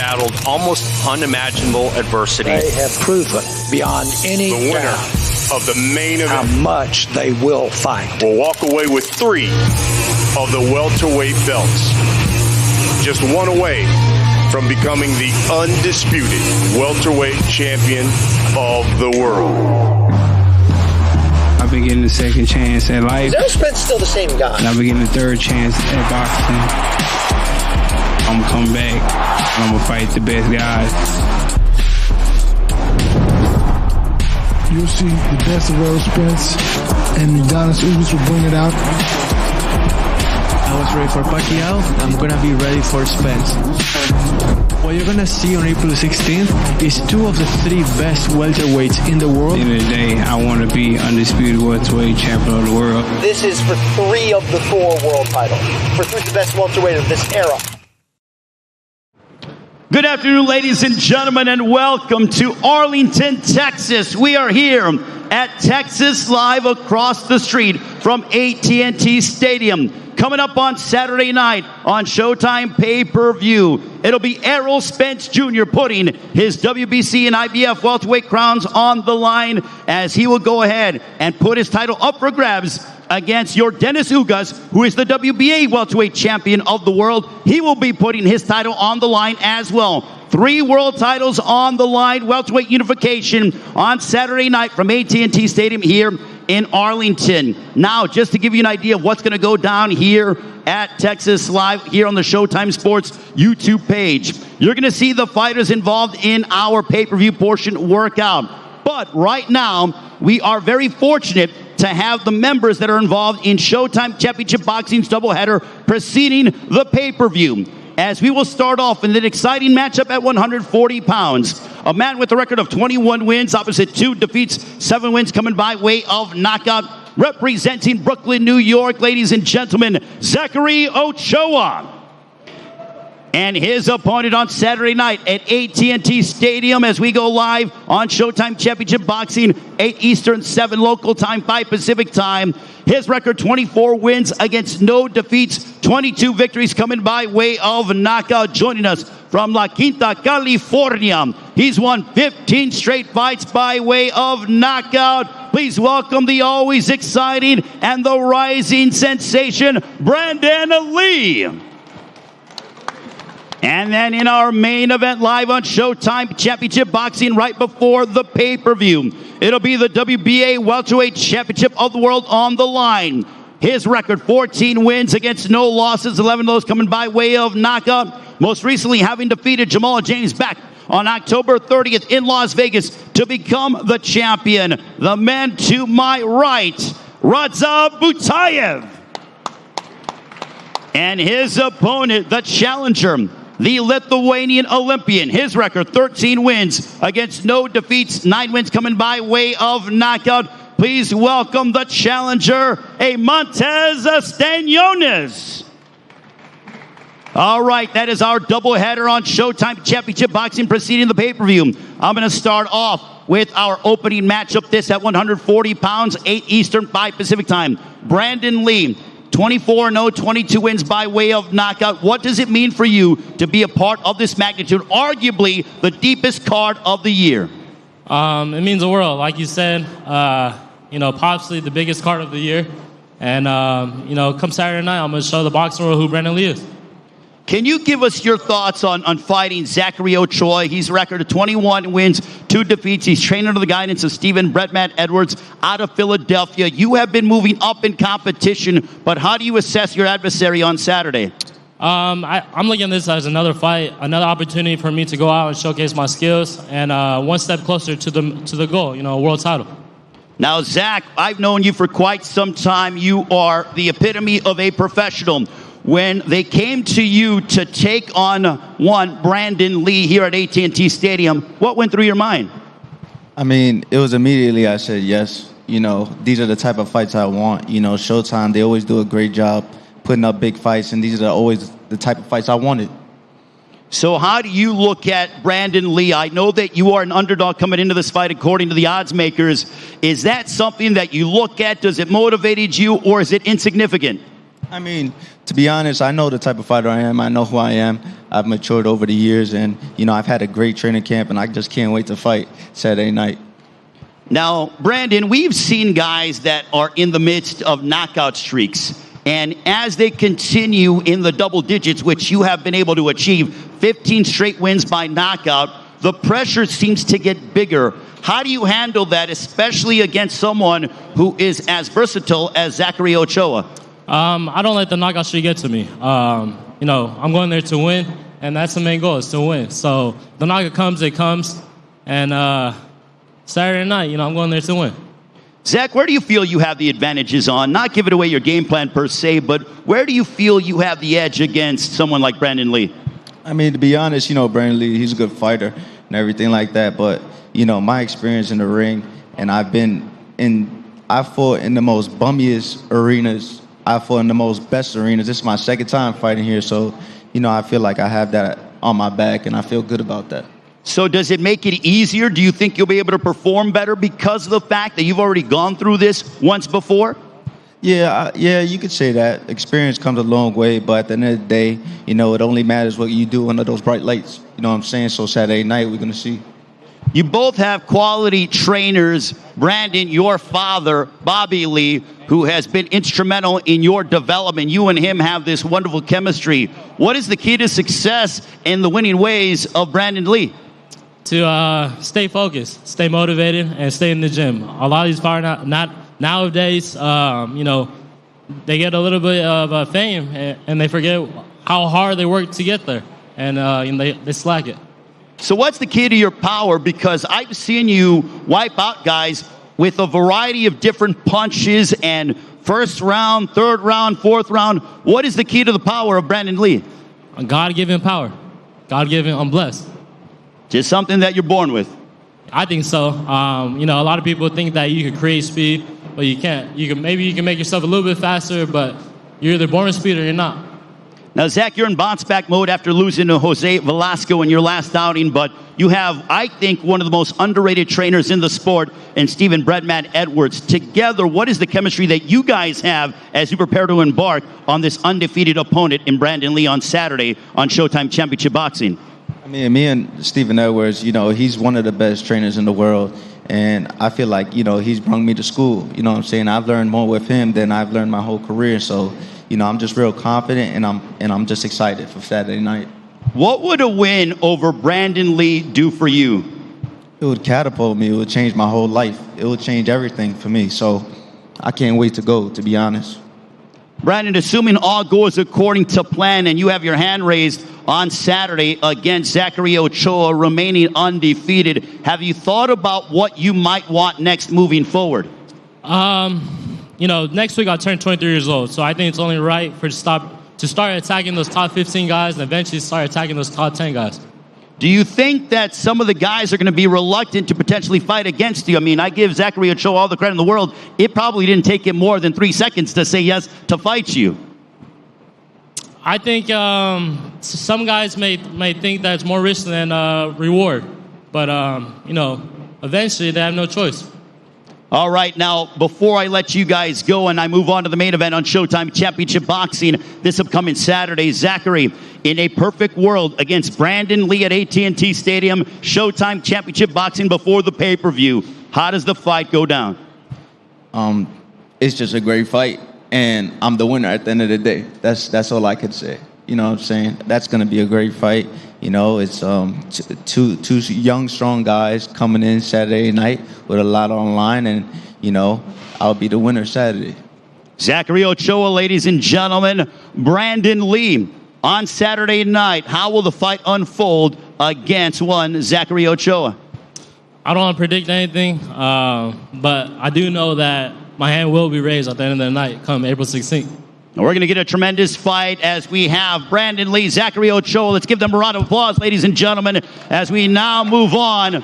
battled almost unimaginable adversity. They have proven beyond any the winner doubt of the main event how much they will fight. will walk away with 3 of the welterweight belts. Just 1 away from becoming the undisputed welterweight champion of the world. I've been getting a second chance at life. Is Errol Spence still the same guy? And I've been getting a third chance at boxing. I'm gonna come back. And I'm gonna fight the best guys. You'll see the best of Errol Spence, and Yordenis Ugas will bring it out. I was ready for Butaev. I'm gonna be ready for Spence. What you're gonna see on April 16th is 2 of the 3 best welterweights in the world. At the end of the day, I want to be undisputed welterweight champion of the world. This is for 3 of the 4 world titles. For 3 of the best welterweight of this era. Good afternoon, ladies and gentlemen, and welcome to Arlington, Texas. We are here at Texas Live across the street from AT&T Stadium. Coming up on Saturday night on Showtime pay-per-view, it'll be Errol Spence Jr. putting his WBC and IBF welterweight crowns on the line as he will go ahead and put his title up for grabs against Yordenis Ugas, who is the WBA welterweight champion of the world. He will be putting his title on the line as well. 3 world titles on the line, welterweight unification on Saturday night from AT&T Stadium here in Arlington. Now, just to give you an idea of what's going to go down here at Texas Live, here on the Showtime Sports YouTube page. You're going to see the fighters involved in our pay-per-view portion workout. But right now, we are very fortunate to have the members that are involved in Showtime Championship Boxing's doubleheader preceding the pay-per-view. As we will start off in an exciting matchup at 140 pounds. A man with a record of 21 wins, opposite 2 defeats, 7 wins coming by way of knockout. Representing Brooklyn, New York, ladies and gentlemen, Zachary Ochoa. And his opponent on Saturday night at AT&T Stadium as we go live on Showtime Championship Boxing, 8 Eastern, 7 local time, 5 Pacific time. His record, 24 wins against no defeats, 22 victories coming by way of knockout. Joining us from La Quinta, California, he's won 15 straight fights by way of knockout. Please welcome the always exciting and the rising sensation, Brandon Lee. And then in our main event live on Showtime Championship Boxing right before the pay-per-view, it'll be the WBA Welterweight Championship of the World on the line. His record, 14 wins against no losses, 11 of those coming by way of knockout. Most recently having defeated Jamal James back on October 30th in Las Vegas to become the champion. The man to my right, Butaev. And his opponent, the challenger, the Lithuanian Olympian. His record, 13 wins against no defeats, 9 wins coming by way of knockout. Please welcome the challenger, Montez Stanionis. All right, that is our doubleheader on Showtime Championship Boxing preceding the pay-per-view. I'm going to start off with our opening matchup. This at 140 pounds, 8 Eastern, 5 Pacific time. Brandon Lee, 24-0, 22 wins by way of knockout. What does it mean for you to be a part of this magnitude, arguably the deepest card of the year? It means the world. Like you said, possibly the biggest card of the year. And, come Saturday night, I'm going to show the boxing world who Brandon Lee is. Can you give us your thoughts on fighting Zachary Ochoa? He's a record of 21 wins, 2 defeats. He's trained under the guidance of Stephen Matt Edwards out of Philadelphia. You have been moving up in competition, but how do you assess your adversary on Saturday? I'm looking at this as another fight, another opportunity for me to go out and showcase my skills, and one step closer to the goal, world title. Now, Zach, I've known you for quite some time. You are the epitome of a professional. When they came to you to take on Brandon Lee here at AT&T Stadium, what went through your mind? I mean, it was immediately I said yes. These are the type of fights I want. Showtime, they always do a great job putting up big fights, and these are always the type of fights I wanted. So how do you look at Brandon Lee? I know that you are an underdog coming into this fight according to the odds makers. Is that something that you look at? Does it motivate you, or is it insignificant? I mean, to be honest, I know the type of fighter I am. I know who I am. I've matured over the years, and, you know, I've had a great training camp, and I just can't wait to fight Saturday night. Now, Brandon, we've seen guys that are in the midst of knockout streaks. And as they continue in the double digits, which you have been able to achieve, 15 straight wins by knockout, the pressure seems to get bigger. How do you handle that, especially against someone who is as versatile as Zachary Ochoa? I don't let the knockout streak get to me. You know, I'm going there to win, and that's the main goal, is to win. So the knockout comes, it comes. And Saturday night, you know, I'm going there to win. Zach, where do you feel you have the advantages on? Not giving away your game plan per se, but where do you feel you have the edge against someone like Brandon Lee? I mean, to be honest, you know, Brandon Lee, he's a good fighter and everything like that. But, you know, my experience in the ring, and I fought in the most bummiest arenas. I fought in the most best arenas. This is my second time fighting here. So, you know, I feel like I have that on my back, and I feel good about that. So does it make it easier? Do you think you'll be able to perform better because of the fact that you've already gone through this once before? Yeah, you could say that. Experience comes a long way, but at the end of the day, you know, it only matters what you do under those bright lights. You know what I'm saying? So Saturday night, we're going to see. You both have quality trainers. Brandon, your father, Bobby Lee, who has been instrumental in your development. You and him have this wonderful chemistry. What is the key to success in the winning ways of Brandon Lee? To stay focused, stay motivated, and stay in the gym. A lot of these fighters nowadays, you know, they get a little bit of fame, and they forget how hard they work to get there, and they slack it. So what's the key to your power? Because I've seen you wipe out guys with a variety of different punches and first round, third round, fourth round. What is the key to the power of Brandon Lee? God-given power. God-given, I'm blessed. Just something that you're born with? I think so. You know, a lot of people think that you can create speed, but you can't. Maybe you can make yourself a little bit faster, but you're either born with speed or you're not. Now, Zach, you're in bounce-back mode after losing to Jose Velasco in your last outing, but you have, I think, one of the most underrated trainers in the sport, and Stephen Breadman Edwards. Together, what is the chemistry that you guys have as you prepare to embark on this undefeated opponent in Brandon Lee on Saturday on Showtime Championship Boxing? I mean, me and Stephen Edwards, you know, he's one of the best trainers in the world. And I feel like, you know, he's brought me to school. You know what I'm saying? I've learned more with him than I've learned my whole career. So, you know, I'm just real confident, and I'm just excited for Saturday night. What would a win over Brandon Lee do for you? It would catapult me. It would change my whole life. It would change everything for me. So I can't wait to go, to be honest. Brandon, assuming all goes according to plan and you have your hand raised on Saturday against Zachary Ochoa, remaining undefeated, have you thought about what you might want next moving forward? You know, next week I'll turn 23 years old, so I think it's only right to start attacking those top 15 guys and eventually start attacking those top 10 guys. Do you think that some of the guys are going to be reluctant to potentially fight against you? I mean, I give Zachary Ochoa all the credit in the world. It probably didn't take him more than 3 seconds to say yes to fight you. I think some guys may think that it's more risk than reward, but you know, eventually they have no choice. All right, now, before I let you guys go and I move on to the main event on Showtime Championship Boxing this upcoming Saturday, Zachary, in a perfect world against Brandon Lee at AT&T Stadium, Showtime Championship Boxing before the pay-per-view, how does the fight go down? It's just a great fight, and I'm the winner at the end of the day. That's all I could say. You know what I'm saying? That's going to be a great fight. You know, it's two young, strong guys coming in Saturday night with a lot on the line, and, you know, I'll be the winner Saturday. Zachary Ochoa, ladies and gentlemen, Brandon Lee on Saturday night. How will the fight unfold against one Zachary Ochoa? I don't want to predict anything, but I do know that my hand will be raised at the end of the night come April 16th. We're going to get a tremendous fight as we have Brandon Lee, Zachary Ochoa. Let's give them a round of applause, ladies and gentlemen, as we now move on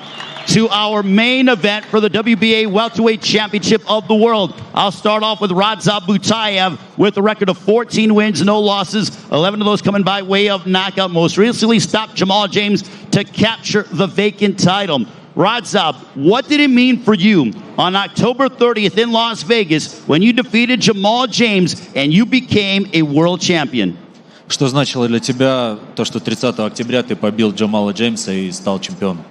to our main event for the WBA Welterweight Championship of the World. I'll start off with Butaev with a record of 14 wins, no losses, 11 of those coming by way of knockout. Most recently stopped Jamal James to capture the vacant title. Radzab, what did it mean for you on October 30th in Las Vegas when you defeated Jamal James and you became a world champion? Что значило для тебя то, что 30 октября ты побил Джамала Джеймса и стал чемпионом?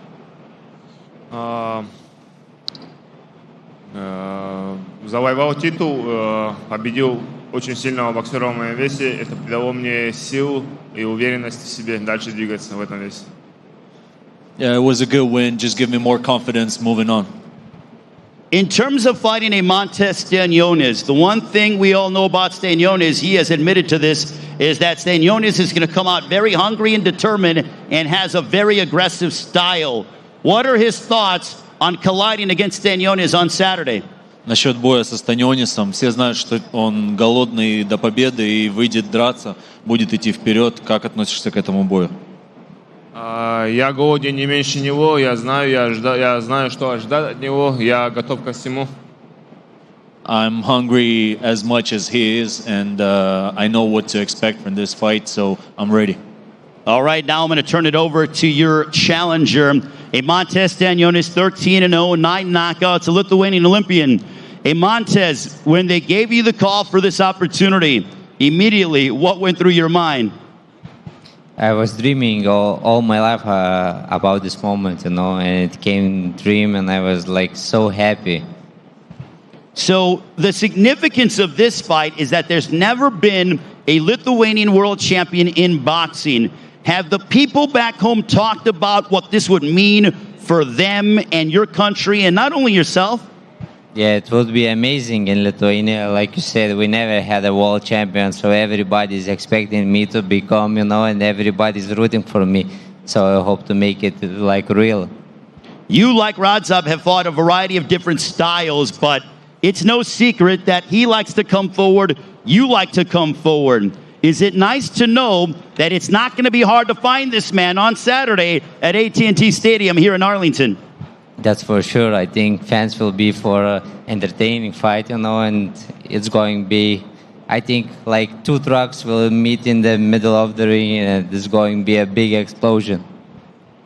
Завоевал титул, победил очень сильного боксера в моем весе. Это придало мне сил и уверенность в себе дальше двигаться в этом весе. Yeah, it was a good win. Just give me more confidence moving on. In terms of fighting a Montez Stanionis, the one thing we all know about Stanionis, he has admitted to this, is that Stanionis is going to come out very hungry and determined and has a very aggressive style. What are his thoughts on colliding against Stanionis on Saturday? Насчет боя со Станионисом, все знают, что он голодный до победы и выйдет драться, будет идти вперед. Как относишься к этому бою? Я голоден не меньше него, я знаю, что ожидать от него, я готов ко всему. I'm hungry as much as he is, and I know what to expect from this fight, so I'm ready. All right, now I'm going to turn it over to your challenger, a Montez Stanionis, 13-0, 9 knockouts, a Lithuanian Olympian. A Montez, when they gave you the call for this opportunity, immediately, what went through your mind? I was dreaming all my life about this moment, and it came dream, and I was like so happy. So the significance of this fight is that there's never been a Lithuanian world champion in boxing. Have the people back home talked about what this would mean for them and your country, and not only yourself? Yeah, it would be amazing in Lithuania. Like you said, we never had a world champion, so everybody's expecting me to become, and everybody's rooting for me. So I hope to make it like real. You, like Radzab, have fought a variety of different styles, but it's no secret that he likes to come forward, you like to come forward. Is it nice to know that it's not going to be hard to find this man on Saturday at AT&T Stadium here in Arlington? That's for sure. I think fans will be for an entertaining fight, and it's going to be, I think, like 2 trucks will meet in the middle of the ring, and there's going to be a big explosion.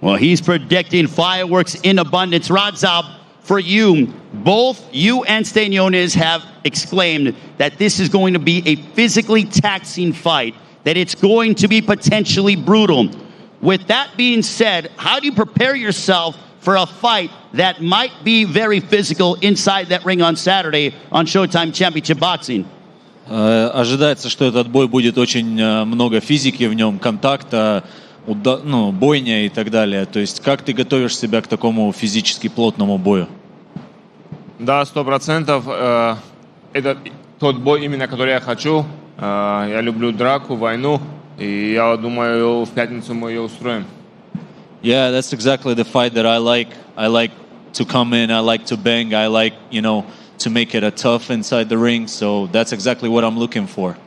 Well, he's predicting fireworks in abundance. Radzab, for you, both you and Stanionis have exclaimed that this is going to be a physically taxing fight, that it's going to be potentially brutal. With that being said, how do you prepare yourself for a fight that might be very physical inside that ring on Saturday on Showtime Championship Boxing? Ожидается, что этот бой будет очень много физики в нем, контакта, бойня и так далее. То есть, как ты готовишь себя к такому физически плотному бою? Да, 100%. Это тот бой, именно который я хочу. Я люблю драку, войну, и я думаю, в пятницу мы ее устроим. Yeah, that's exactly the fight that I like. I like to come in, I like to bang, I like, to make it a tough inside the ring. So that's exactly what I'm looking for.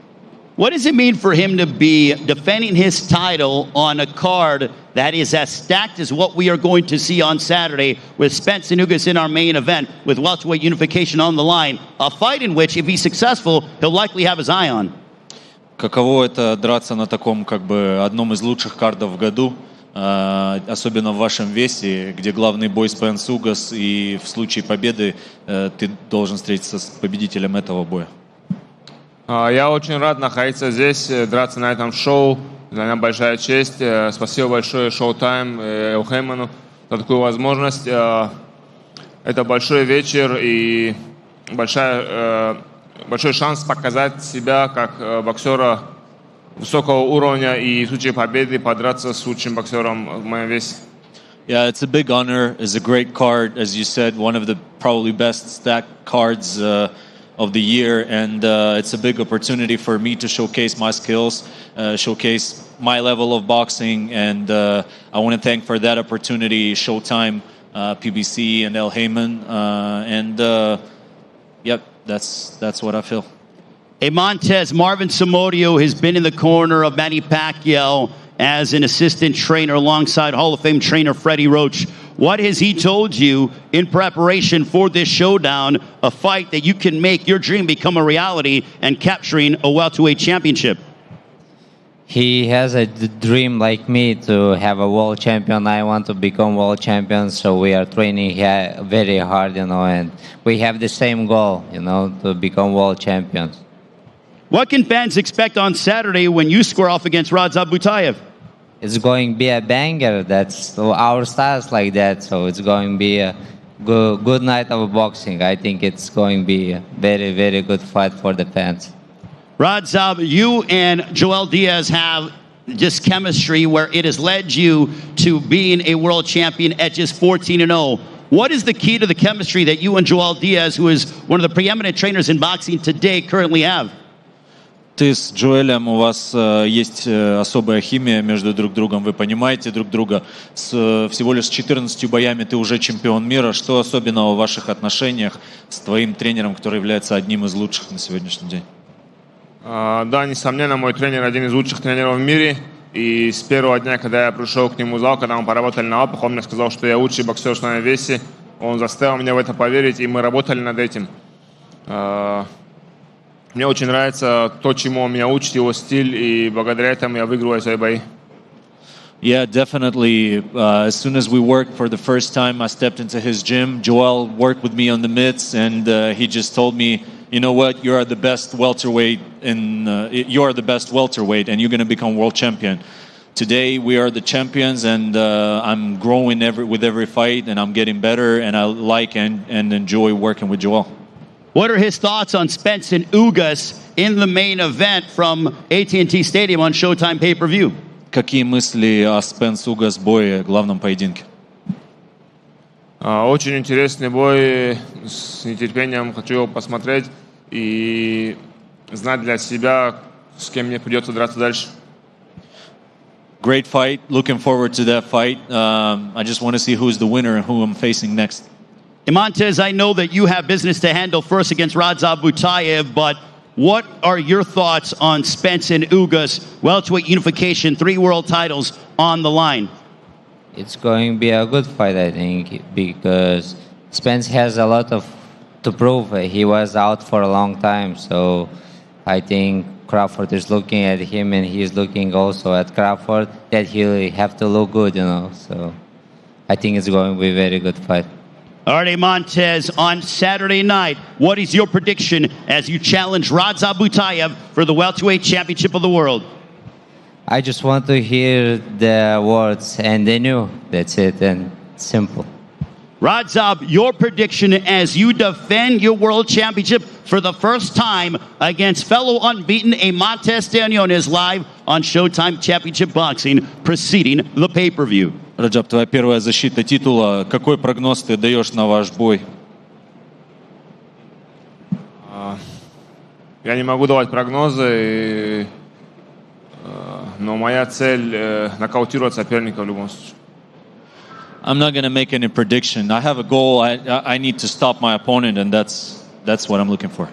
What does it mean for him to be defending his title on a card that is as stacked as what we are going to see on Saturday with Spence Jr in our main event with welterweight unification on the line? A fight in which, if he's successful, he'll likely have his eye on. Каково это драться на таком, одном из лучших кардов в году? Особенно в вашем весе, где главный бой Spence Ugas, и в случае победы ты должен встретиться с победителем этого боя. Я очень рад находиться здесь, драться на этом шоу. Для меня большая честь. Спасибо большое Showtime, Эрролу Хейману за такую возможность. Это большой вечер и большой шанс показать себя как боксера высокого уровня и в случае победы подраться с лучшим боксером в моем весе. Yeah, it's a big honor. It's a great card, as you said, one of the probably best stacked cards of the year, and it's a big opportunity for me to showcase my skills, showcase my level of boxing, and I want to thank for that opportunity Showtime PPV and Errol Heyman, and yep, that's what I feel. A Montez, Marvin Somodio has been in the corner of Manny Pacquiao as an assistant trainer alongside Hall of Fame trainer Freddie Roach. What has he told you in preparation for this showdown, a fight that you can make your dream become a reality and capturing a welterweight championship? he has a dream like me to have a world champion. I want to become world champion, so we are training very hard, and we have the same goal, to become world champions. What can fans expect on Saturday when you square off against Butaev? It's going to be a banger. That's our styles like that, so it's going to be a good night of boxing. I think it's going to be a very, very good fight for the fans. Radzab, you and Joel Diaz have just chemistry where it has led you to being a world champion at just 14-0. What is the key to the chemistry that you and Joel Diaz, who is one of the preeminent trainers in boxing today, currently have? Ты с Джоэлем, у вас есть особая химия между друг другом, вы понимаете друг друга. С всего лишь 14 боями ты уже чемпион мира. Что особенного в ваших отношениях с твоим тренером, который является одним из лучших на сегодняшний день? Да, несомненно, мой тренер один из лучших тренеров в мире. И с первого дня, когда я пришел к нему в зал, когда мы поработали на лапах, он мне сказал, что я лучший боксер в своем весе. Он заставил меня в это поверить, и мы работали над этим. Мне очень нравится то, чему он меня учит, его стиль, и благодаря этому я выигрываю свои бои. Yeah, definitely. As soon as we worked for the first time, I stepped into his gym. Joel worked with me on the mitts, and he just told me, you know what, you are the best welterweight, and you are the best welterweight, and you're going to become world champion. Today, we are the champions, and I'm growing with every fight, and I'm getting better, and I like and enjoy working with Joel. What are his thoughts on Spence and Ugas in the main event from AT&T Stadium on Showtime pay-per-view? Какие мысли о Spence Ugas бое, главном поединке? Очень интересный бой, с нетерпением хочу его посмотреть и знать для себя, с кем мне придется драться дальше. Great fight, looking forward to that fight. I just want to see who's the winner and who I'm facing next. Imantes, I know that you have business to handle first against Butaev, but what are your thoughts on Spence and Ugas, welterweight unification, 3 world titles on the line? It's going to be a good fight, I think, because Spence has a lot to prove. He was out for a long time, so I think Crawford is looking at him, and he's looking also at Crawford, that he'll have to look good, So I think it's going to be a very good fight. All right, Montez, on Saturday night, what is your prediction as you challenge Butaev for the welterweight championship of the world? I just want to hear the words, and they knew. That's it, and simple. Radzab, your prediction as you defend your world championship for the first time against fellow unbeaten Stanionis live on Showtime Championship Boxing, preceding the pay-per-view. Раджаб, твоя первая защита титула. Какой прогноз ты даешь на ваш бой? Я не могу давать прогнозы, но моя цель нокаутировать соперника в любом случае. I'm not going to make any prediction. I have a goal. I need to stop my opponent, and that's what I'm looking for.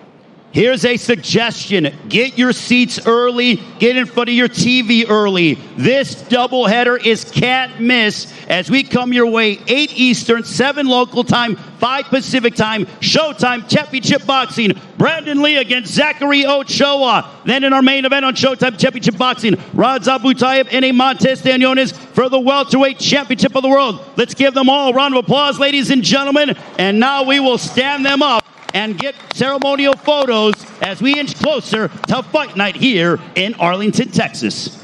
Here's a suggestion. Get your seats early. Get in front of your TV early. This doubleheader is can't miss as we come your way 8 Eastern, 7 local time, 5 Pacific time. Showtime Championship Boxing. Brandon Lee against Zachary Ochoa. Then in our main event on Showtime Championship Boxing, Butaev and Stanionis for the welterweight championship of the world. Let's give them all a round of applause, ladies and gentlemen. And now we will stand them up and get ceremonial photos as we inch closer to fight night here in Arlington, Texas.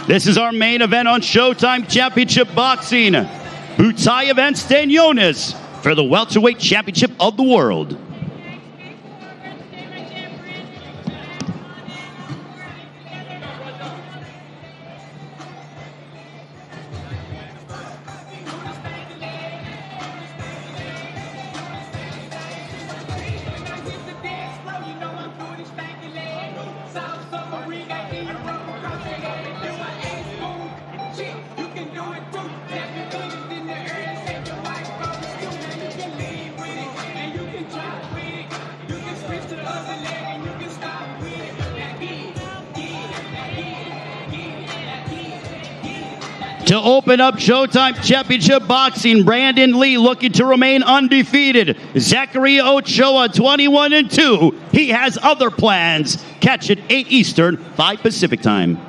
This is our main event on Showtime Championship Boxing. Butaev and Stanionis for the welterweight championship of the world. To open up Showtime Championship Boxing, Brandon Lee looking to remain undefeated. Zachary Ochoa, 21-2. He has other plans. Catch it 8 Eastern, 5 Pacific time.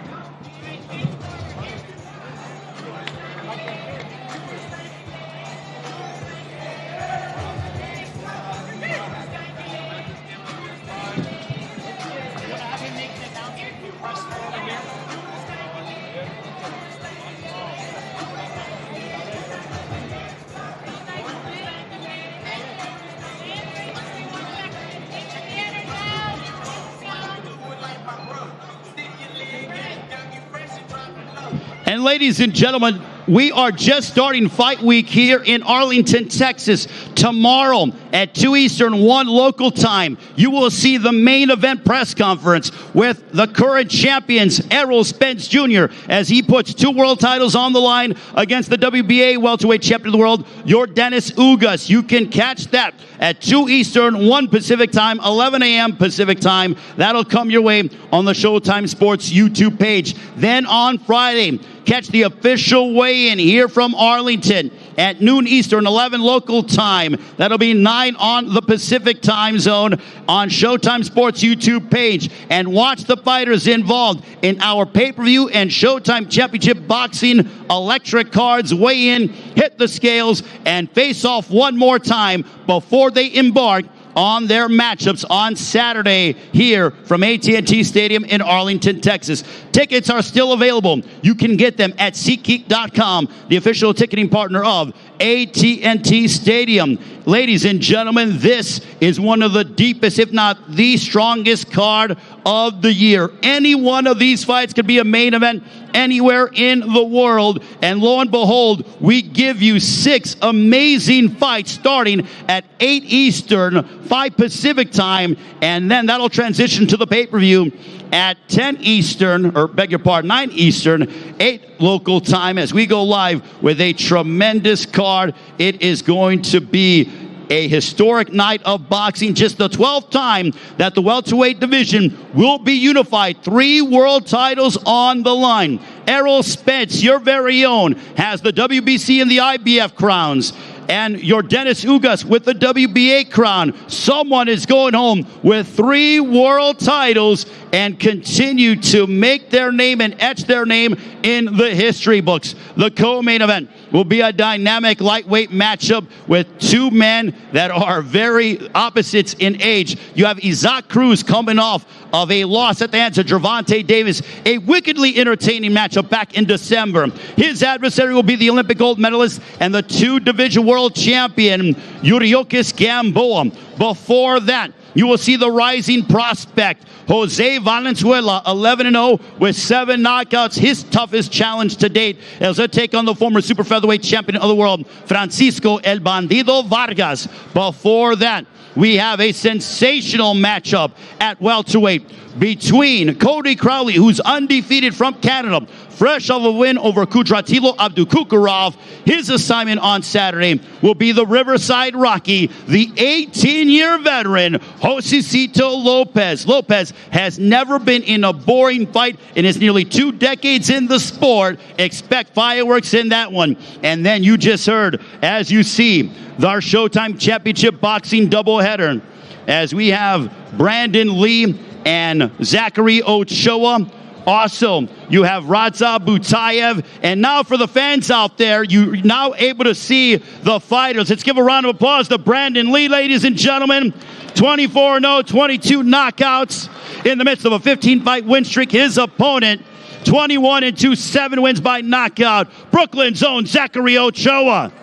And ladies and gentlemen, we are just starting fight week here in Arlington, Texas. Tomorrow at 2 Eastern, 1 local time, you will see the main event press conference with the current champions, Errol Spence Jr., as he puts 2 world titles on the line against the WBA welterweight champion of the world, Yordenis Ugas. You can catch that at 2 Eastern, 1 Pacific time, 11 a.m. Pacific time. That'll come your way on the Showtime Sports YouTube page. Then on Friday, catch the official weigh-in here from Arlington at noon Eastern, 11 local time. That'll be 9 on the Pacific time zone on Showtime Sports YouTube page. And watch the fighters involved in our pay-per-view and Showtime Championship Boxing electric cards weigh in, hit the scales, and face off one more time before they embark on their matchups on Saturday here from AT&T Stadium in Arlington, Texas. Tickets are still available. You can get them at SeatGeek.com, the official ticketing partner of AT&T Stadium. Ladies and gentlemen, this is one of the deepest, if not the strongest card of the year. Any one of these fights could be a main event anywhere in the world. And lo and behold, we give you 6 amazing fights starting at 8 Eastern, 5 Pacific time, and then that'll transition to the pay-per-view at 10 Eastern, or beg your pardon, 9 Eastern, 8 local time as we go live with a tremendous card. It is going to be a historic night of boxing, just the 12th time that the welterweight division will be unified. 3 world titles on the line. Errol Spence, your very own, has the WBC and the IBF crowns. And Yordenis Ugas with the WBA crown. Someone is going home with 3 world titles and continue to make their name and etch their name in the history books. The co-main event will be a dynamic lightweight matchup with 2 men that are very opposites in age. You have Isaac Cruz coming off of a loss at the hands of Gervonta Davis, a wickedly entertaining matchup back in December. His adversary will be the Olympic gold medalist and the 2-division world champion, Yordenis Gamboa. Before that, you will see the rising prospect, Jose Valenzuela, 11-0 with 7 knockouts. His toughest challenge to date is a take on the former super featherweight champion of the world, Francisco El Bandido Vargas. Before that, we have a sensational matchup at welterweight between Cody Crowley, who's undefeated from Canada, fresh off a win over Kudratilo Abdukukurov. His assignment on Saturday will be the Riverside Rocky, the 18-year veteran, Josecito Lopez. Lopez has never been in a boring fight in his nearly 2 decades in the sport. Expect fireworks in that one. And then you just heard, as you see, our Showtime Championship Boxing doubleheader, as we have Brandon Lee and Zachary Ochoa. Also, you have Radza Butaev. And now for the fans out there, you're now able to see the fighters. Let's give a round of applause to Brandon Lee, ladies and gentlemen. 24-0, 22 knockouts in the midst of a 15-fight win streak. His opponent, 21-2, 7 wins by knockout. Brooklyn's own Zachary Ochoa.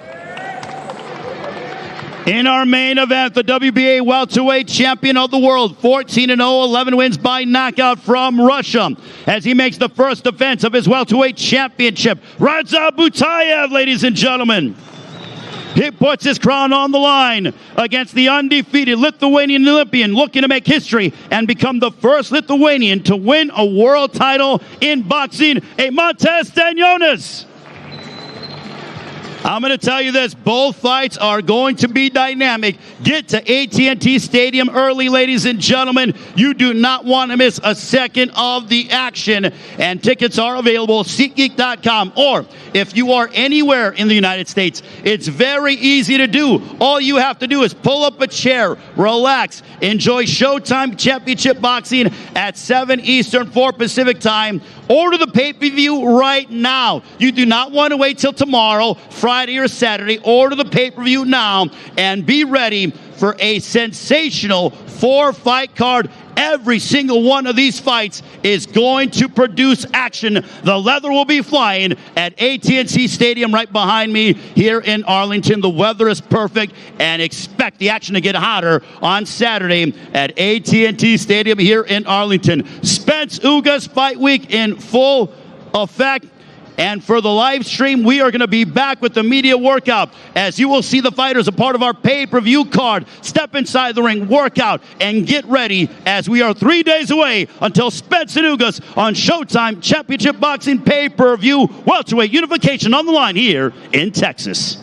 In our main event, the WBA welterweight champion of the world, 14-0, 11 wins by knockout from Russia, as he makes the first defense of his welterweight championship. Radza Butaev, ladies and gentlemen. He puts his crown on the line against the undefeated Lithuanian Olympian, looking to make history and become the first Lithuanian to win a world title in boxing, Stanionis. I'm going to tell you this. Both fights are going to be dynamic. Get to AT&T Stadium early, ladies and gentlemen. You do not want to miss a second of the action. And tickets are available at SeatGeek.com. Or if you are anywhere in the United States, it's very easy to do. All you have to do is pull up a chair, relax, enjoy Showtime Championship Boxing at 7 Eastern, 4 Pacific time. Order the pay-per-view right now. You do not want to wait till tomorrow, Friday or Saturday. Order the pay-per-view now and be ready for a sensational 4-fight card. Every single one of these fights is going to produce action. The leather will be flying at AT&T Stadium right behind me here in Arlington. The weather is perfect, and expect the action to get hotter on Saturday at AT&T Stadium here in Arlington. Spence Ugas Fight Week in full effect. And for the live stream, we are going to be back with the media workout, as you will see the fighters a part of our pay-per-view card. Step inside the ring, workout, and get ready, as we are 3 days away until Spence and Ugas on Showtime Championship Boxing pay-per-view. Welterweight unification on the line here in Texas.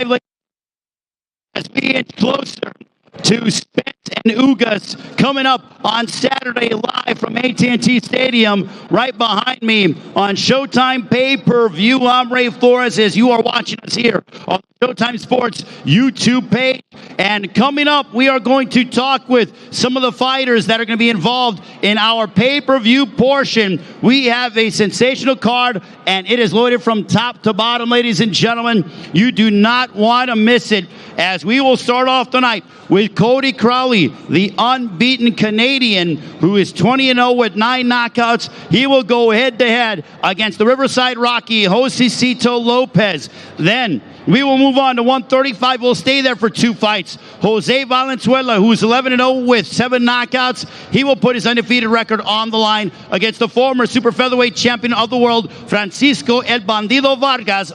live as we get closer to Spence and Ugas coming up on Saturday live from AT&T Stadium. Right behind me on Showtime pay-per-view, I'm Ray Flores as you are watching us here on Showtime Sports YouTube page. And coming up, we are going to talk with some of the fighters that are going to be involved in our pay-per-view portion. We have a sensational card, and it is loaded from top to bottom, ladies and gentlemen. You do not want to miss it, as we will start off tonight with Cody Crowley, the unbeaten Canadian, who is 20-0 with 9 knockouts. He will go head-to-head against the Riverside Rocky, Josecito Lopez. Then we will move on to 135. We'll stay there for 2 fights. Jose Valenzuela, who's 11-0 with 7 knockouts. He will put his undefeated record on the line against the former super featherweight champion of the world, Francisco El Bandido Vargas,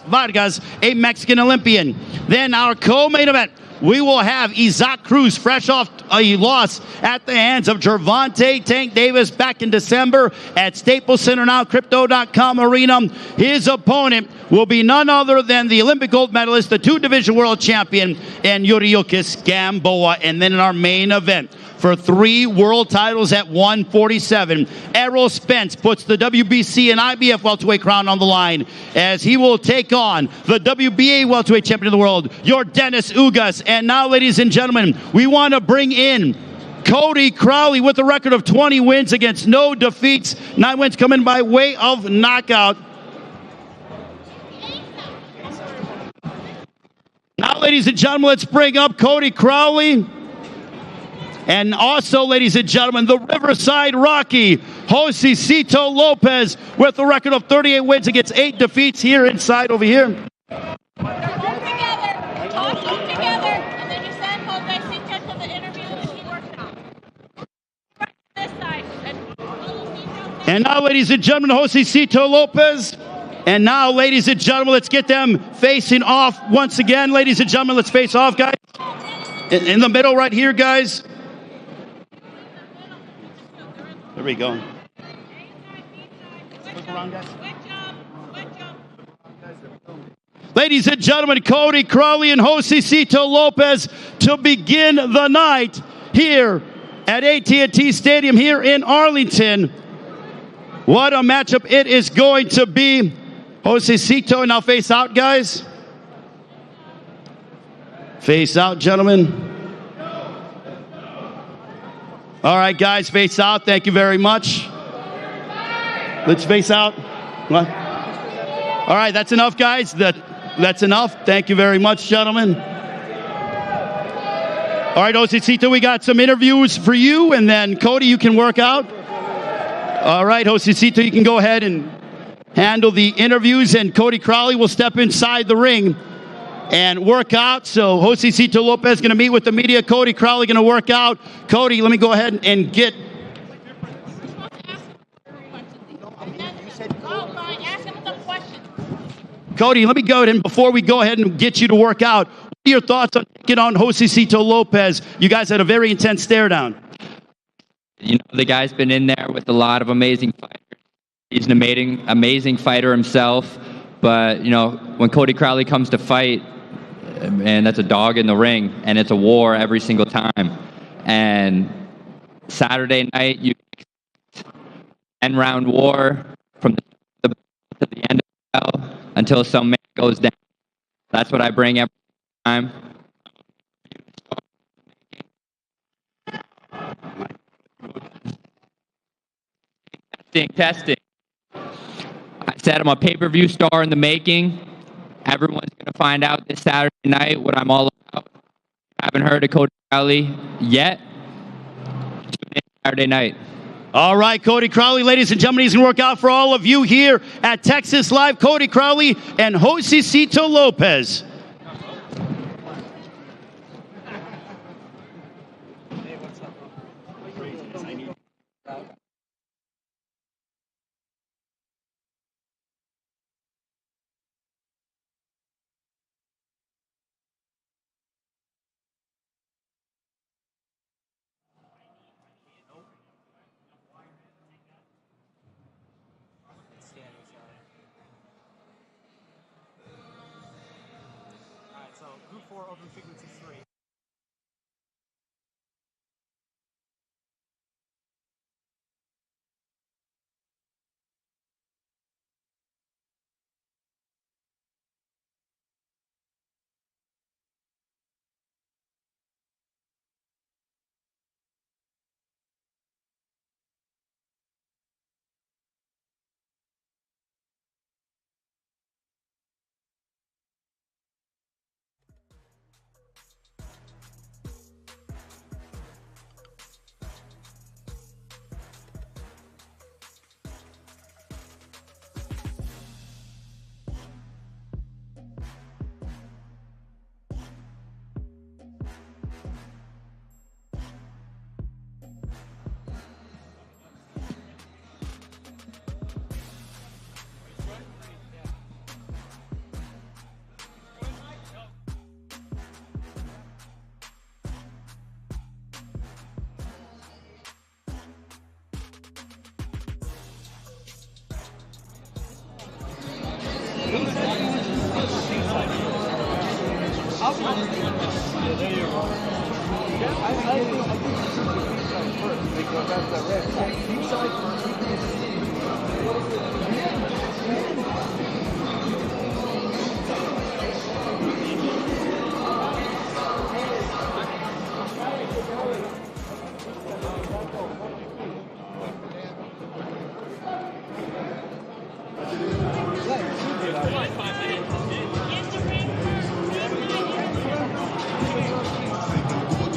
a Mexican Olympian. Then our co-main event, we will have Isaac Cruz, fresh off a loss at the hands of Gervonta Tank Davis back in December at Staples Center, now Crypto.com Arena. His opponent will be none other than the Olympic gold medalist, the 2-division world champion, and Yordenis Gamboa. And then in our main event, for 3 world titles at 147, Errol Spence puts the WBC and IBF welterweight crown on the line as he will take on the WBA welterweight champion of the world, Yordenis Ugas. And now, ladies and gentlemen, we want to bring in Cody Crowley with a record of 20 wins against no defeats. 9 wins coming by way of knockout. Now, ladies and gentlemen, let's bring up Cody Crowley. And also, ladies and gentlemen, the Riverside Rocky, Josecito Lopez, with a record of 38 wins against 8 defeats here inside over here. Talk together, and then you send Josecito to the interview and workshop. This side. And now, ladies and gentlemen, Josecito Lopez. And now, ladies and gentlemen, let's get them facing off once again. Ladies and gentlemen, let's face off, guys. In the middle right here, guys. There we go. Ladies and gentlemen, Cody Crowley and Josecito Lopez to begin the night here at AT&T Stadium here in Arlington. What a matchup it is going to be. Josecito, now face out, guys. Face out, gentlemen. All right, guys, face out. Thank you very much. Let's face out. What? All right, that's enough, guys. That's enough. Thank you very much, gentlemen. All right, Josecito, we got some interviews for you, and then Cody, you can work out. All right, Josecito, you can go ahead and handle the interviews, and Cody Crowley will step inside the ring and work out. So Josecito Lopez is going to meet with the media. Cody Crowley going to work out. Cody, let me go ahead and get. Cody, let me go ahead and before we go ahead and get you to work out, what are your thoughts on taking on Josecito Lopez? You guys had a very intense stare down. You know, the guy's been in there with a lot of amazing fighters. He's an amazing fighter himself. But, you know, when Cody Crowley comes to fight, and that's a dog in the ring, and it's a war every single time. And Saturday night, you end-round war from the to the end of the bell until some man goes down. That's what I bring every time. Testing. I said I'm a pay-per-view star in the making. Everyone's going to find out this Saturday night what I'm all about. Haven't heard of Cody Crowley yet? Tune in Saturday night. All right, Cody Crowley, ladies and gentlemen, he's going to work out for all of you here at Texas Live. Cody Crowley and Josecito Lopez. 4 over frequency 3.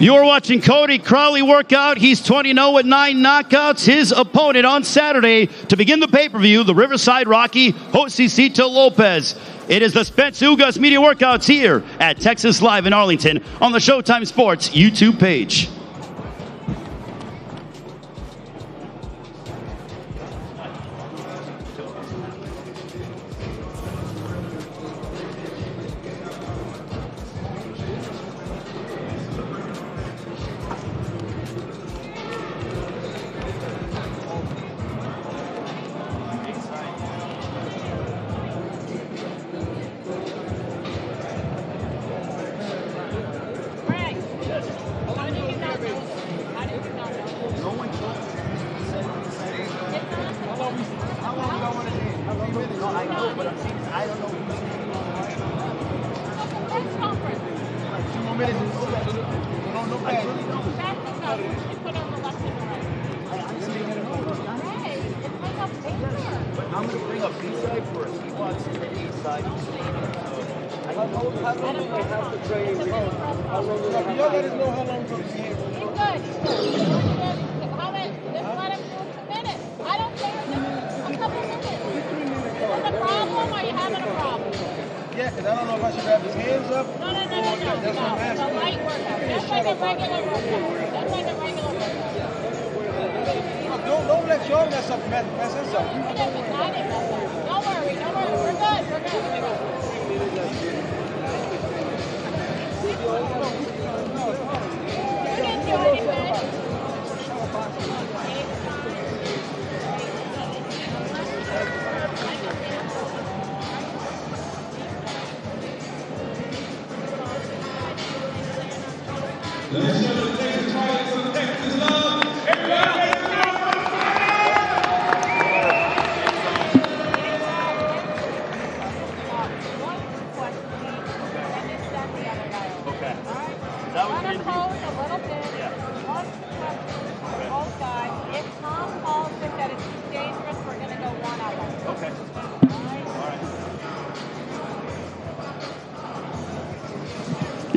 You're watching Cody Crowley workout. He's 20-0 with 9 knockouts. His opponent on Saturday to begin the pay-per-view, the Riverside Rocky, Josecito Lopez. It is the Spence Ugas media workouts here at Texas Live in Arlington on the Showtime Sports YouTube page.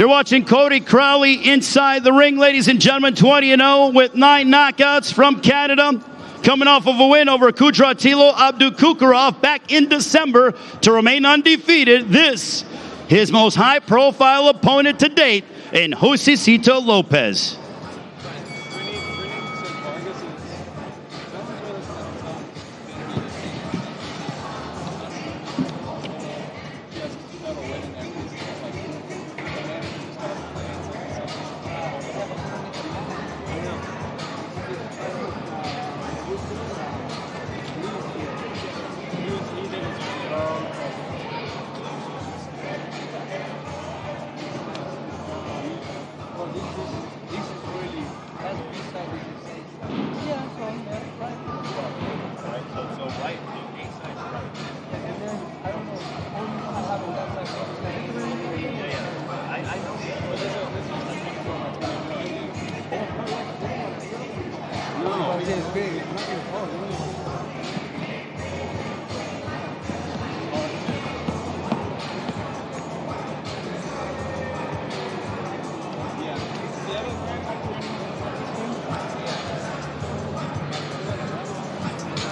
You're watching Cody Crowley inside the ring, ladies and gentlemen, 20-0 with 9 knockouts from Canada. Coming off of a win over Kudratilo Abdukukurov back in December to remain undefeated. This, his most high-profile opponent to date in Josecito Lopez.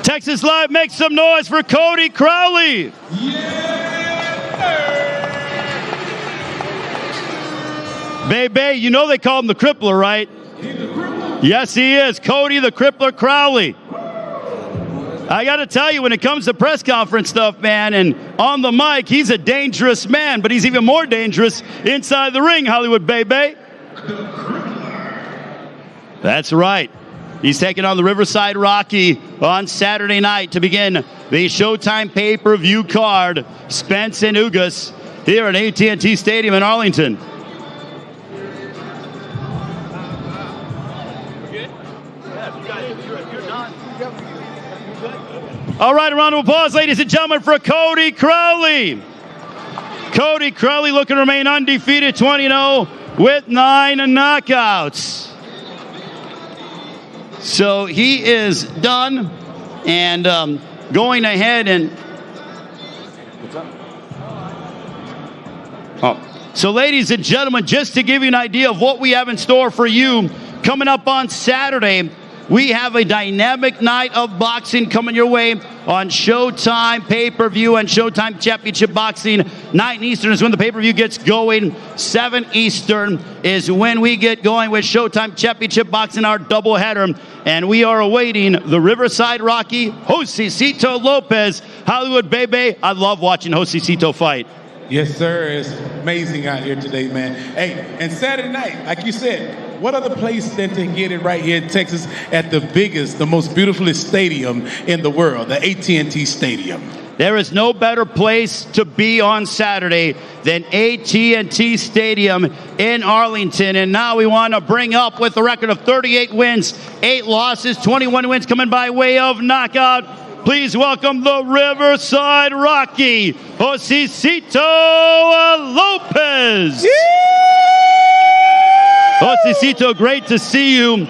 Texas Live, make some noise for Cody Crowley. Baby, you know they call him the Crippler, right? Yes, he is. Cody the Crippler Crowley. I got to tell you, when it comes to press conference stuff, man, and on the mic, he's a dangerous man, but he's even more dangerous inside the ring, Hollywood baby. That's right. He's taking on the Riverside Rocky on Saturday night to begin the Showtime pay-per-view card. Spence and Ugas here at AT&T Stadium in Arlington. All right, a round of applause, ladies and gentlemen, for Cody Crowley. Cody Crowley looking to remain undefeated, 20-0 with 9 knockouts. So he is done and going ahead and... So ladies and gentlemen, just to give you an idea of what we have in store for you, coming up on Saturday, we have a dynamic night of boxing coming your way on Showtime pay-per-view and Showtime Championship Boxing. 9 Eastern is when the pay-per-view gets going. 7 Eastern is when we get going with Showtime Championship Boxing, our doubleheader. And we are awaiting the Riverside Rocky, Josecito Lopez. Hollywood baby, I love watching Josecito fight. Yes, sir. It's amazing out here today, man. Hey, and Saturday night, like you said, what other place than to get it right here in Texas at the biggest, the most beautifulest stadium in the world, the AT&T Stadium. There is no better place to be on Saturday than AT&T Stadium in Arlington. And now we want to bring up, with a record of 38 wins, 8 losses, 21 wins coming by way of knockout. Please welcome the Riverside Rocky, Josecito Lopez. Josecito, great to see you.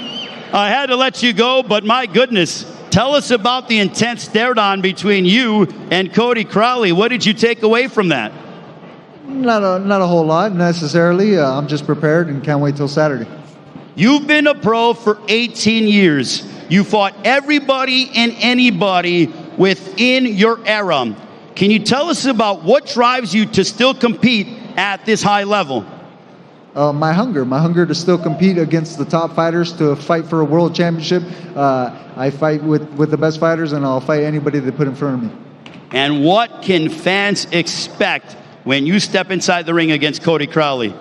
I had to let you go, but my goodness, tell us about the intense stare-down between you and Cody Crowley. What did you take away from that? Not a whole lot necessarily. I'm just prepared and can't wait till Saturday. You've been a pro for 18 years. You fought everybody and anybody within your era. Can you tell us about what drives you to still compete at this high level? My hunger to still compete against the top fighters, to fight for a world championship. I fight with the best fighters, and I'll fight anybody they put in front of me. And what can fans expect when you step inside the ring against Cody Crowley?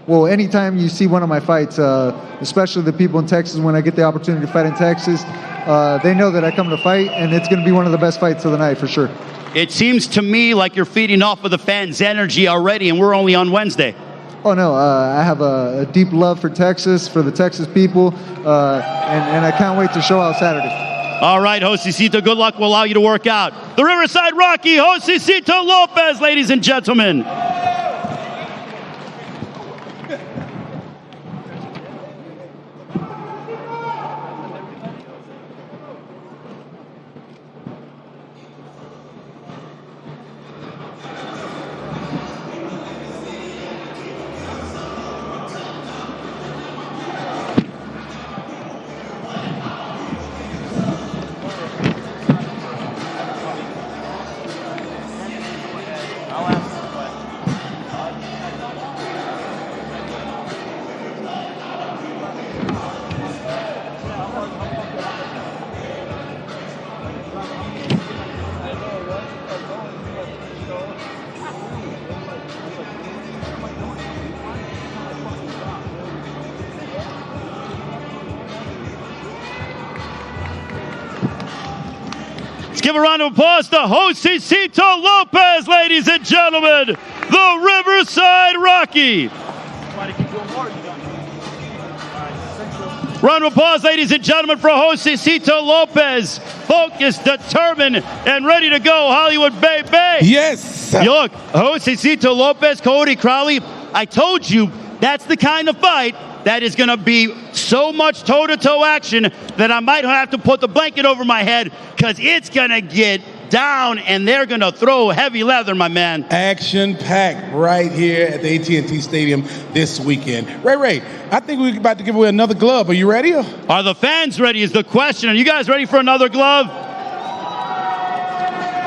Well, anytime you see one of my fights, especially the people in Texas, when I get the opportunity to fight in Texas, they know that I come to fight, and it's going to be one of the best fights of the night for sure. It seems to me like you're feeding off of the fans' energy already, and we're only on Wednesday. Oh, no, I have a deep love for Texas, for the Texas people, and I can't wait to show out Saturday. All right, Josecito, good luck. We'll allow you to work out. The Riverside Rocky, Josecito Lopez, ladies and gentlemen. Give a round of applause to Josecito Lopez, ladies and gentlemen, the Riverside Rocky. Round of applause, ladies and gentlemen, for Josecito Lopez. Focused, determined, and ready to go, Hollywood baby. Yes. Look, Josecito Lopez, Cody Crowley, I told you that's the kind of fight that is going to be so much toe-to-toe action that I might have to put the blanket over my head because it's going to get down and they're going to throw heavy leather, my man. Action-packed right here at the AT&T Stadium this weekend. Ray, I think we're about to give away another glove. Are you ready? Are the fans ready is the question. Are you guys ready for another glove?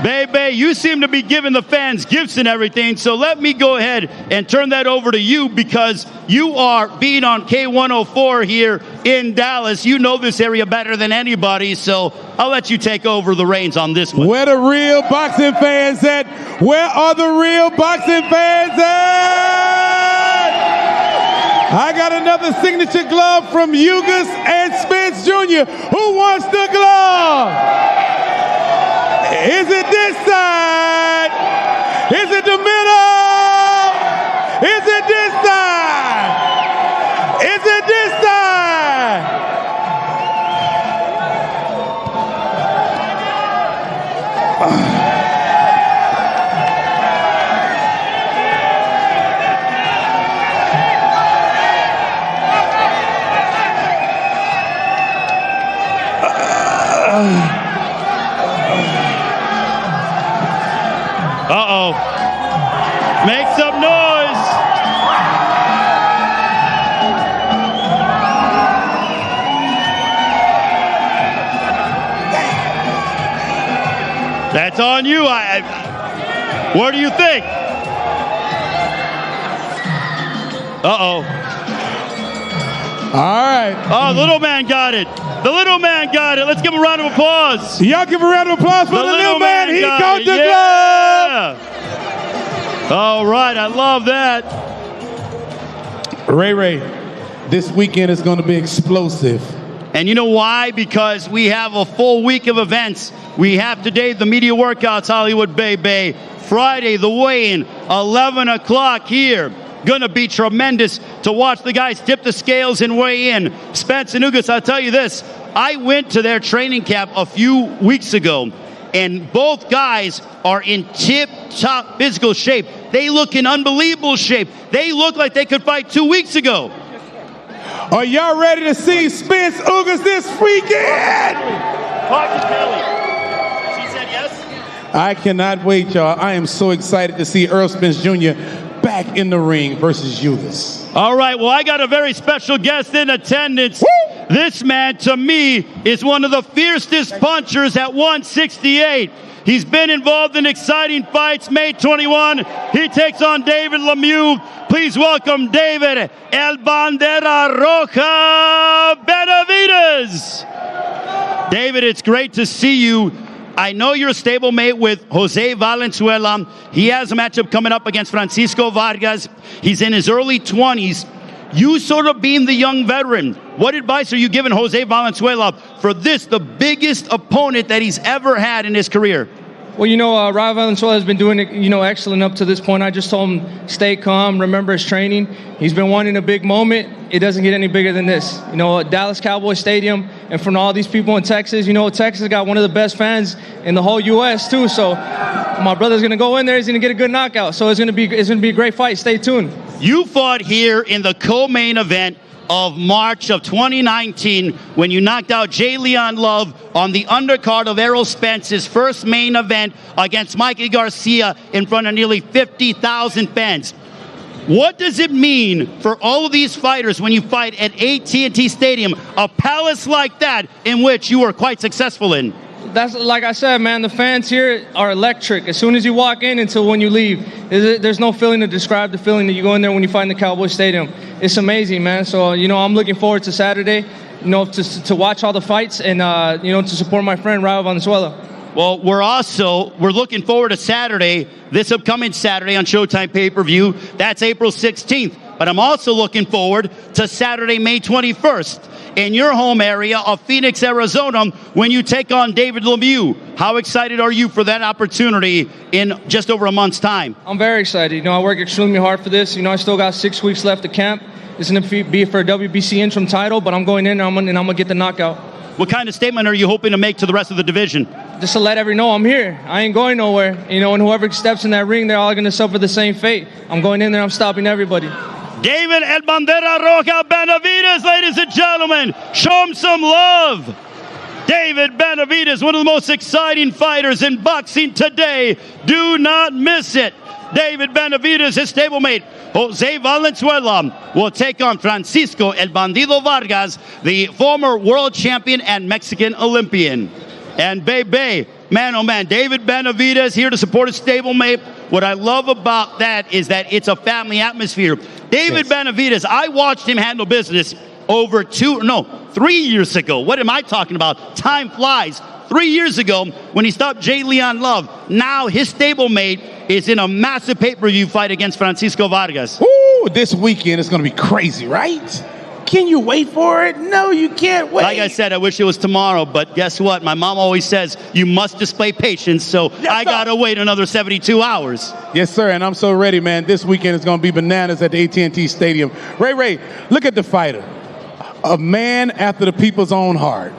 Baby, you seem to be giving the fans gifts and everything, so let me go ahead and turn that over to you because you are being on K104 here in Dallas. You know this area better than anybody, so I'll let you take over the reins on this one. Where the real boxing fans at? Where are the real boxing fans at? I got another signature glove from Ugas and Spence Jr. Who wants the glove? Is it this side? Is it the middle? Is it this side? Is it this side? Uh-oh. Make some noise. That's on you. What do you think? Uh-oh. All right. Oh, the little man got it. The little man got it. Let's give him a round of applause. Y'all give a round of applause for the little man. He got the glove. All right, I love that. Ray, this weekend is going to be explosive. And you know why? Because we have a full week of events. We have today the media workouts, Hollywood Bay. Friday, the weigh-in, 11 o'clock here. Going to be tremendous to watch the guys tip the scales and weigh in. Spence and Ugas, I'll tell you this. I went to their training camp a few weeks ago, and both guys are in tip-top physical shape. They look in unbelievable shape. They look like they could fight 2 weeks ago. Are y'all ready to see Spence Ugas this weekend? Talk to Kelly. She said yes? I cannot wait, y'all. I am so excited to see Errol Spence Jr. back in the ring versus Ugas. All right, well, I got a very special guest in attendance. Woo! This man, to me, is one of the fiercest punchers at 168. He's been involved in exciting fights. May 21, he takes on David Lemieux. Please welcome David El Bandera Roja Benavides. David, it's great to see you. I know you're a stablemate with Jose Valenzuela. He has a matchup coming up against Francisco Vargas. He's in his early 20s. You sort of being the young veteran, what advice are you giving Jose Valenzuela for this, the biggest opponent that he's ever had in his career? Well, Raul Valenzuela has been doing it, excellent up to this point. I just told him, stay calm, remember his training. He's been wanting a big moment. It doesn't get any bigger than this. Dallas Cowboy Stadium, and from all these people in Texas, Texas got one of the best fans in the whole U.S. too. So my brother's gonna go in there. He's gonna get a good knockout. So it's gonna be a great fight. Stay tuned. You fought here in the co-main event of March of 2019 when you knocked out J. Leon Love on the undercard of Errol Spence's first main event against Mikey Garcia in front of nearly 50,000 fans. What does it mean for all of these fighters when you fight at AT&T Stadium, a palace like that in which you were quite successful in? That's like I said, man, the fans here are electric. As soon as you walk in until when you leave, there's no feeling to describe the feeling that you go in there when you fight in the Cowboy Stadium. It's amazing, man. So, I'm looking forward to Saturday, to watch all the fights and, to support my friend Raul Valenzuela. Well, we're looking forward to Saturday, this upcoming Saturday on Showtime pay-per-view. That's April 16th. But I'm also looking forward to Saturday, May 21st. In your home area of Phoenix, Arizona, when you take on David Lemieux. How excited are you for that opportunity in just over a month's time? I'm very excited. I work extremely hard for this. I still got 6 weeks left of camp. It's going to be for a WBC interim title, but I'm going in and I'm going to get the knockout. What kind of statement are you hoping to make to the rest of the division? Just to let everyone know I'm here. I ain't going nowhere. And whoever steps in that ring, they're all going to suffer the same fate. I'm going in there, I'm stopping everybody. David El Bandera Roja Benavides. gentlemen, show him some love. David Benavidez, one of the most exciting fighters in boxing today. Do not miss it. David Benavidez, his stablemate, Jose Valenzuela, will take on Francisco El Bandido Vargas, the former world champion and Mexican Olympian. And baby, man, oh man, David Benavidez here to support his stablemate. What I love about that is that it's a family atmosphere. David Benavidez, I watched him handle business over 3 years ago. What am I talking about? Time flies. 3 years ago when he stopped J. Leon Love. Now his stablemate is in a massive pay-per-view fight against Francisco Vargas. Ooh, this weekend is going to be crazy, right? Can you wait for it? No, you can't wait. Like I said, I wish it was tomorrow, but guess what? My mom always says you must display patience, so I got to wait another 72 hours. Yes, sir, and I'm so ready, man. This weekend is going to be bananas at the AT&T Stadium. Ray, look at the fighter. A man after the people's own heart.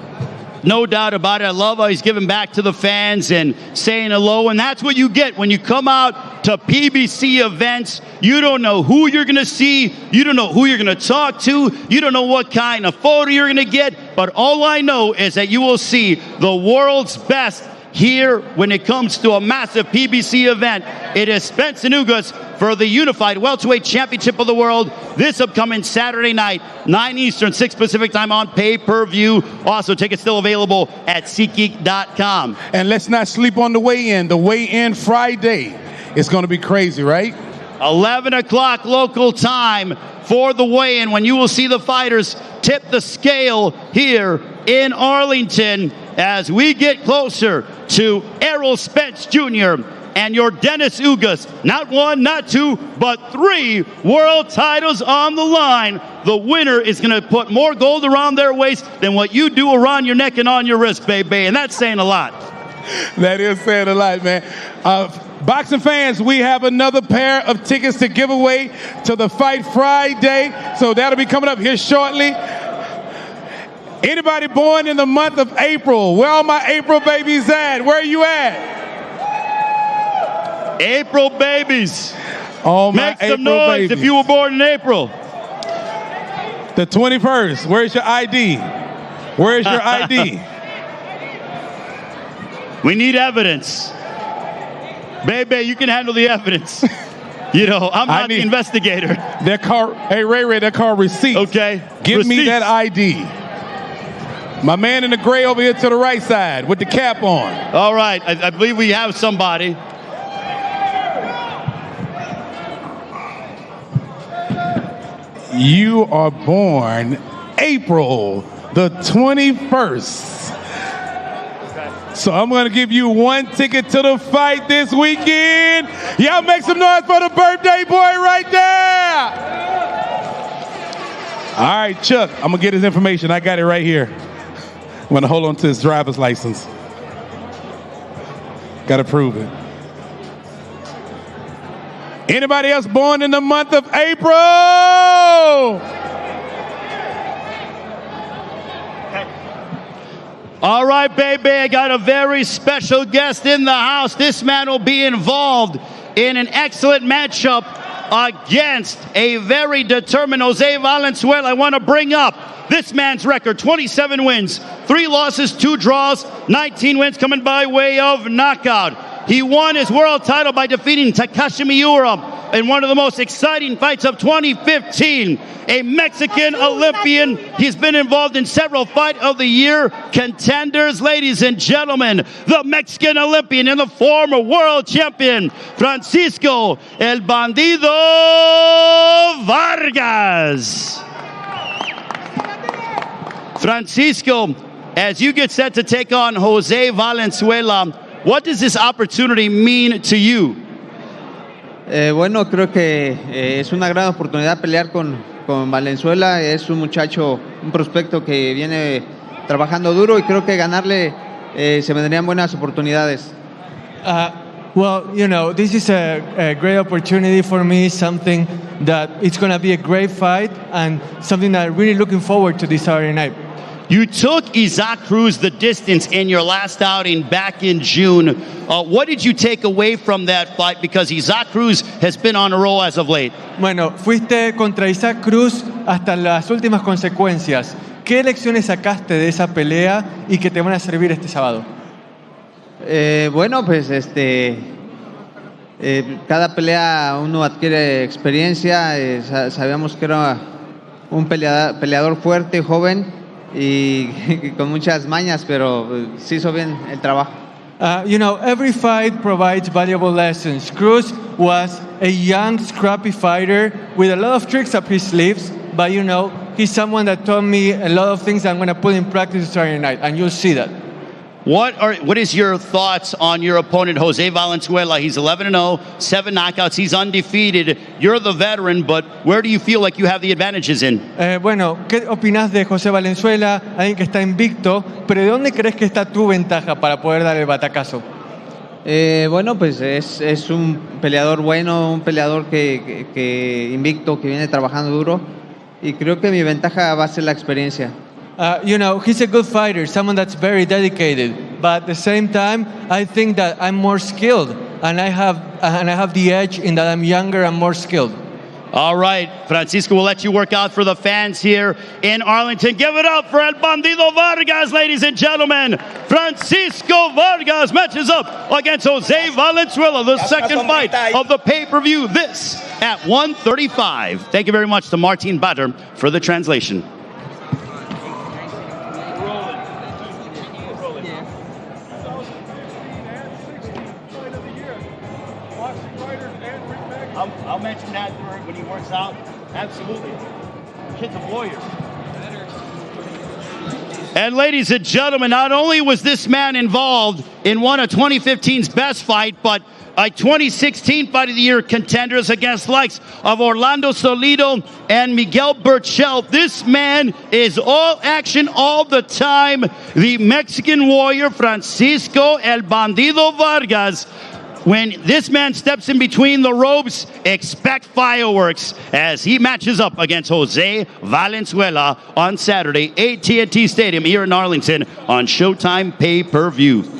No doubt about it. I love how he's giving back to the fans and saying hello. And that's what you get when you come out to PBC events. You don't know who you're going to see. You don't know who you're going to talk to. You don't know what kind of photo you're going to get. But all I know is that you will see the world's best here when it comes to a massive PBC event. It is Spence Ugas for the Unified Welterweight Championship of the World this upcoming Saturday night, 9 Eastern, 6 Pacific time on pay-per-view. Also, tickets still available at SeatGeek.com. And let's not sleep on the weigh-in. The weigh-in Friday is going to be crazy, right? 11 o'clock local time for the weigh-in when you will see the fighters tip the scale here in Arlington as we get closer to Errol Spence Jr. and Yordenis Ugas. Not one, not two, but 3 world titles on the line. The winner is going to put more gold around their waist than what you do around your neck and on your wrist, baby. And that's saying a lot. That is saying a lot, man. Boxing fans, we have another pair of tickets to give away to the Fight Friday. So that'll be coming up here shortly. Anybody born in the month of April? Where are my April babies at? Where are you at? April babies. Oh, my Make some April noise babies. if you were born in April. The 21st. Where's your ID? Where's your ID? We need evidence. Baby, you can handle the evidence. You know, I'm not the investigator. They're called, hey, Ray, they're called receipts. Okay. Give me that ID. My man in the gray over here to the right side with the cap on. All right. I believe we have somebody. You are born April the 21st. So I'm going to give you 1 ticket to the fight this weekend. Y'all make some noise for the birthday boy right there. All right, Chuck, I'm going to get his information. I got it right here. I'm going to hold on to his driver's license. Got to prove it. Anybody else born in the month of April? All right, baby, I got a very special guest in the house. This man will be involved in an excellent matchup against a very determined Jose Valenzuela. I want to bring up this man's record: 27 wins, 3 losses, 2 draws, 19 wins coming by way of knockout. He won his world title by defeating Takashi Miura in one of the most exciting fights of 2015. A Mexican Olympian. He's been involved in several Fight of the Year contenders. Ladies and gentlemen, the Mexican Olympian and the former world champion, Francisco El Bandido Vargas. Francisco, as you get set to take on Jose Valenzuela, what does this opportunity mean to you? Bueno, creo que es una gran oportunidad pelear con Valenzuela. Es un muchacho, un prospecto que viene trabajando duro y creo que ganarle se vendrían buenas oportunidades. Well, you know, this is a great opportunity for me, something that it's going to be a great fight and something that I'm really looking forward to this Saturday night. You took Isaac Cruz the distance in your last outing back in June. What did you take away from that fight? Because Isaac Cruz has been on a roll as of late. Bueno, fuiste contra Isaac Cruz hasta las últimas consecuencias. ¿qué lecciones sacaste de esa pelea y que te van a servir este sábado? Bueno, pues cada pelea uno adquiere experiencia. Sabíamos que era un peleador fuerte, joven y con muchas mañas, pero sí hizo bien el trabajo. You know, every fight provides valuable lessons. Cruz was a young, scrappy fighter with a lot of tricks up his sleeves, but you know, he's someone that taught me a lot of things I'm going to put in practice Saturday night, and you'll see that. What is your thoughts on your opponent, Jose Valenzuela? He's 11-0, 7 knockouts. He's undefeated. You're the veteran, but where do you feel like you have the advantages in? Bueno, ¿qué opinas de José Valenzuela, alguien que está invicto, pero de dónde crees que está tu ventaja para poder dar el batacazo? Bueno, pues es un peleador bueno, un peleador que invicto, que viene trabajando duro, y creo que mi ventaja va a ser la experiencia. You know, he's a good fighter, someone that's very dedicated. But at the same time, I think that I'm more skilled, and I have the edge in that I'm younger and more skilled. All right, Francisco, we'll let you work out for the fans here in Arlington. Give it up for El Bandido Vargas, ladies and gentlemen. Francisco Vargas matches up against Jose Valenzuela, the second fight of the pay-per-view. This at 135. Thank you very much to Martin Bader for the translation. I'll mention that when he works out. Absolutely. Kid's a warrior. And ladies and gentlemen, not only was this man involved in one of 2015's best fight, but a 2016 Fight of the Year contenders against likes of Orlando Solido and Miguel Burchell. This man is all action all the time. The Mexican warrior, Francisco El Bandido Vargas. When this man steps in between the ropes, expect fireworks as he matches up against Jose Valenzuela on Saturday, AT&T Stadium here in Arlington on Showtime pay-per-view.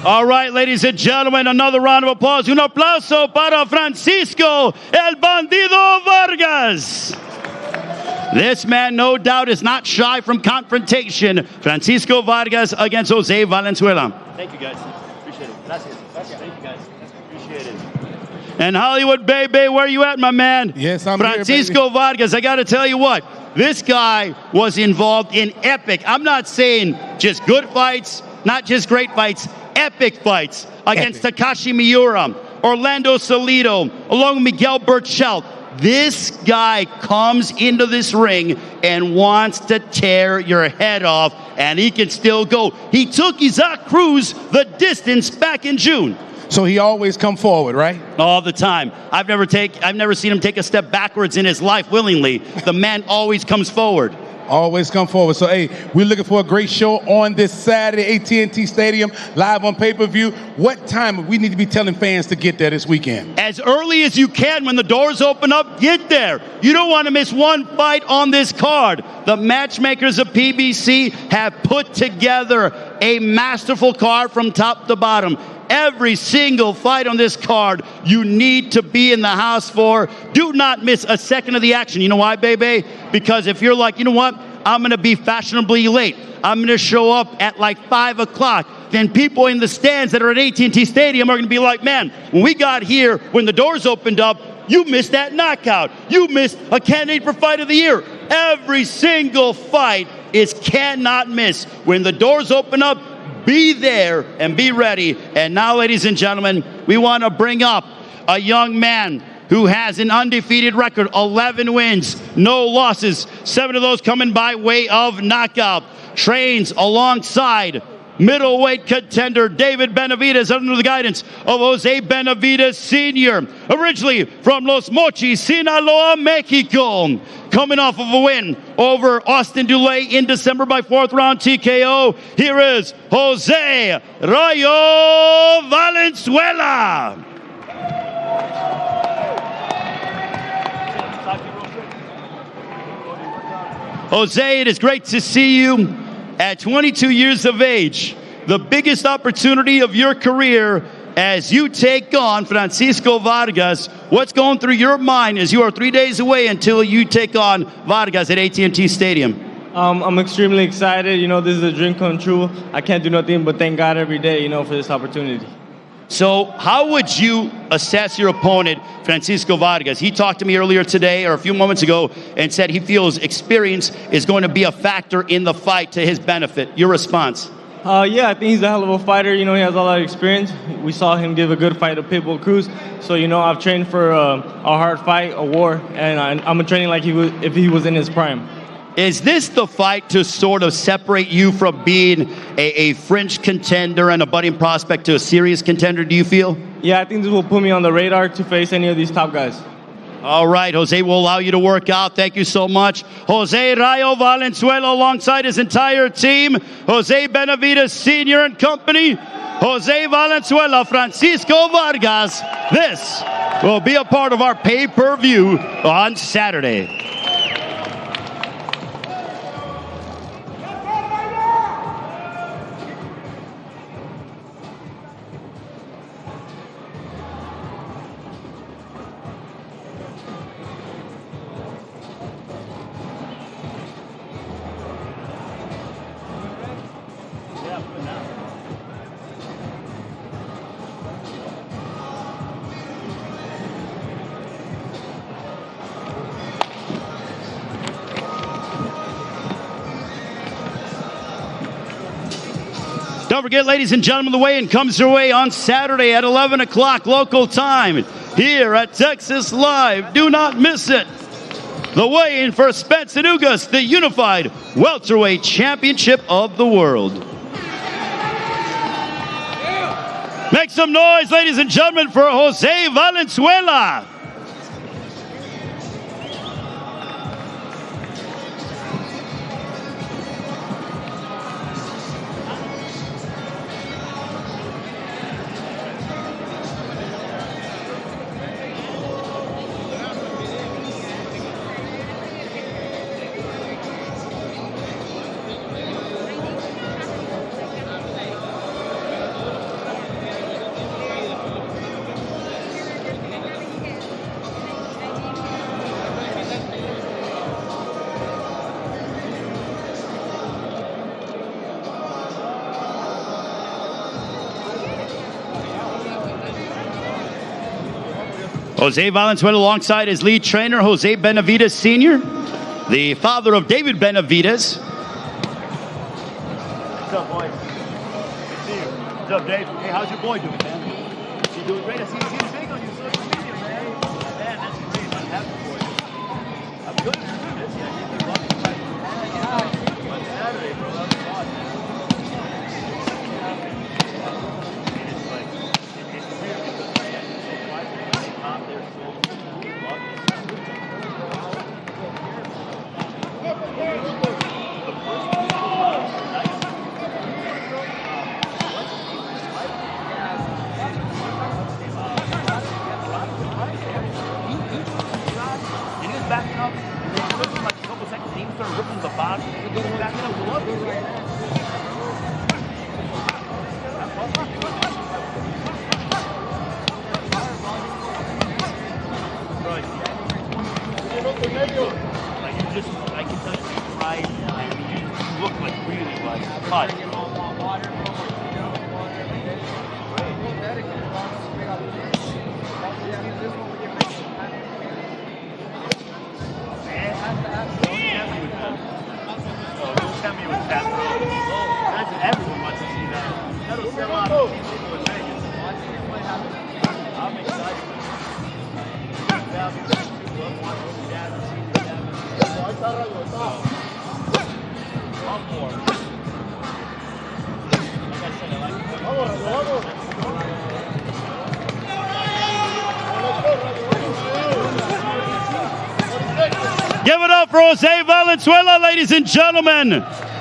All right, ladies and gentlemen, another round of applause. Un aplauso para Francisco El Bandido Vargas. This man, no doubt, is not shy from confrontation. Francisco Vargas against Jose Valenzuela. Thank you, guys. Appreciate it. Gracias. Thank you, guys. Appreciate it. And Hollywood Baby, where you at, my man? Yes, I'm Francisco here, Vargas, I got to tell you what. This guy was involved in epic. I'm not saying just good fights, not just great fights, epic fights against Takashi Miura, Orlando Solido, along with Miguel Burchell. This guy comes into this ring and wants to tear your head off, and he can still go. He took Isaac Cruz the distance back in June. So he always come forward, right? All the time. I've never seen him take a step backwards in his life willingly. The man always comes forward. Always come forward. So, hey, we're looking for a great show on this Saturday, AT&T Stadium, live on pay-per-view. What time we need to be telling fans to get there this weekend? As early as you can. When the doors open up, get there. You don't want to miss one fight on this card. The matchmakers of PBC have put together a masterful card from top to bottom. Every single fight on this card you need to be in the house for. Do not miss a second of the action. You know why, baby? Because if you're like, you know what? I'm going to be fashionably late. I'm going to show up at like 5 o'clock. Then people in the stands that are at AT&T Stadium are going to be like, man, when we got here, when the doors opened up, you missed that knockout. You missed a candidate for Fight of the Year. Every single fight is cannot miss. When the doors open up, be there and be ready. And now, ladies and gentlemen, we want to bring up a young man who has an undefeated record, 11 wins, no losses, 7 of those coming by way of knockout. Trains alongside middleweight contender David Benavidez under the guidance of Jose Benavidez Sr. Originally from Los Mochis, Sinaloa, Mexico. Coming off of a win over Austin Dulé in December by 4th round TKO. Here is Jose Rayo Valenzuela. Jose, it is great to see you at 22 years of age. The biggest opportunity of your career as you take on Francisco Vargas. What's going through your mind as you are 3 days away until you take on Vargas at AT&T Stadium? I'm extremely excited. You know, this is a dream come true. I can't do nothing but thank God every day, you know, for this opportunity. So how would you assess your opponent, Francisco Vargas? He talked to me earlier today or a few moments ago and said he feels experience is going to be a factor in the fight to his benefit. Your response? Yeah, I think he's a hell of a fighter. You know, he has a lot of experience. We saw him give a good fight to Pitbull Cruz. So, you know, I've trained for a hard fight, a war, and I'm training like if he was in his prime. Is this the fight to sort of separate you from being a fringe contender and a budding prospect to a serious contender, do you feel? Yeah, I think this will put me on the radar to face any of these top guys. All right, Jose will allow you to work out. Thank you so much. Jose Rayo Valenzuela alongside his entire team. Jose Benavidez Sr. and company. Jose Valenzuela, Francisco Vargas. This will be a part of our pay-per-view on Saturday. Don't forget, ladies and gentlemen, the weigh-in comes your way on Saturday at 11 o'clock local time here at Texas Live. Do not miss it. The weigh-in for Spence Ugas, the unified welterweight championship of the world. Make some noise, ladies and gentlemen, for Jose Valenzuela. Jose Valenzuela alongside his lead trainer, Jose Benavidez Sr., the father of David Benavidez. What's up, boys? Good to see you. What's up, Dave? Hey, how's your boy doing, man? He's doing great. I see he's big on your social media, man. Man, that's great. I'm happy for you. I'm good. You're good. Yeah, you've been running fight. On Saturday, bro. That was awesome. It's like, it's weird because backing up, and then it like a couple seconds, and he started ripping the box. Backing up, love it. Like you just, I can tell you pride. I mean, you look like really like hot. Everyone wants to see that. That'll sell out of people in Vegas. I'm excited. Give it up for Jose Valenzuela, ladies and gentlemen.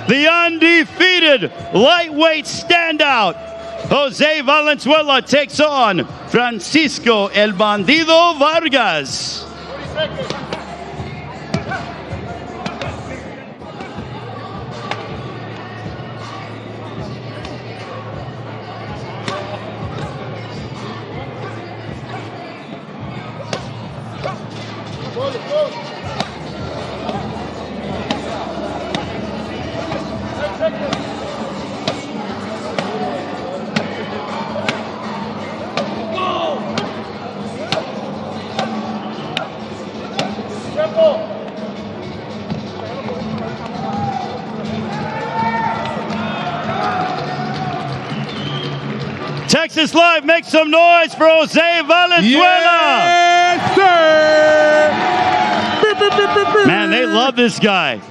The undefeated lightweight standout. Jose Valenzuela takes on Francisco El Bandido Vargas. Texas Live, make some noise for Jose Valenzuela. Yes, sir. Man, they love this guy.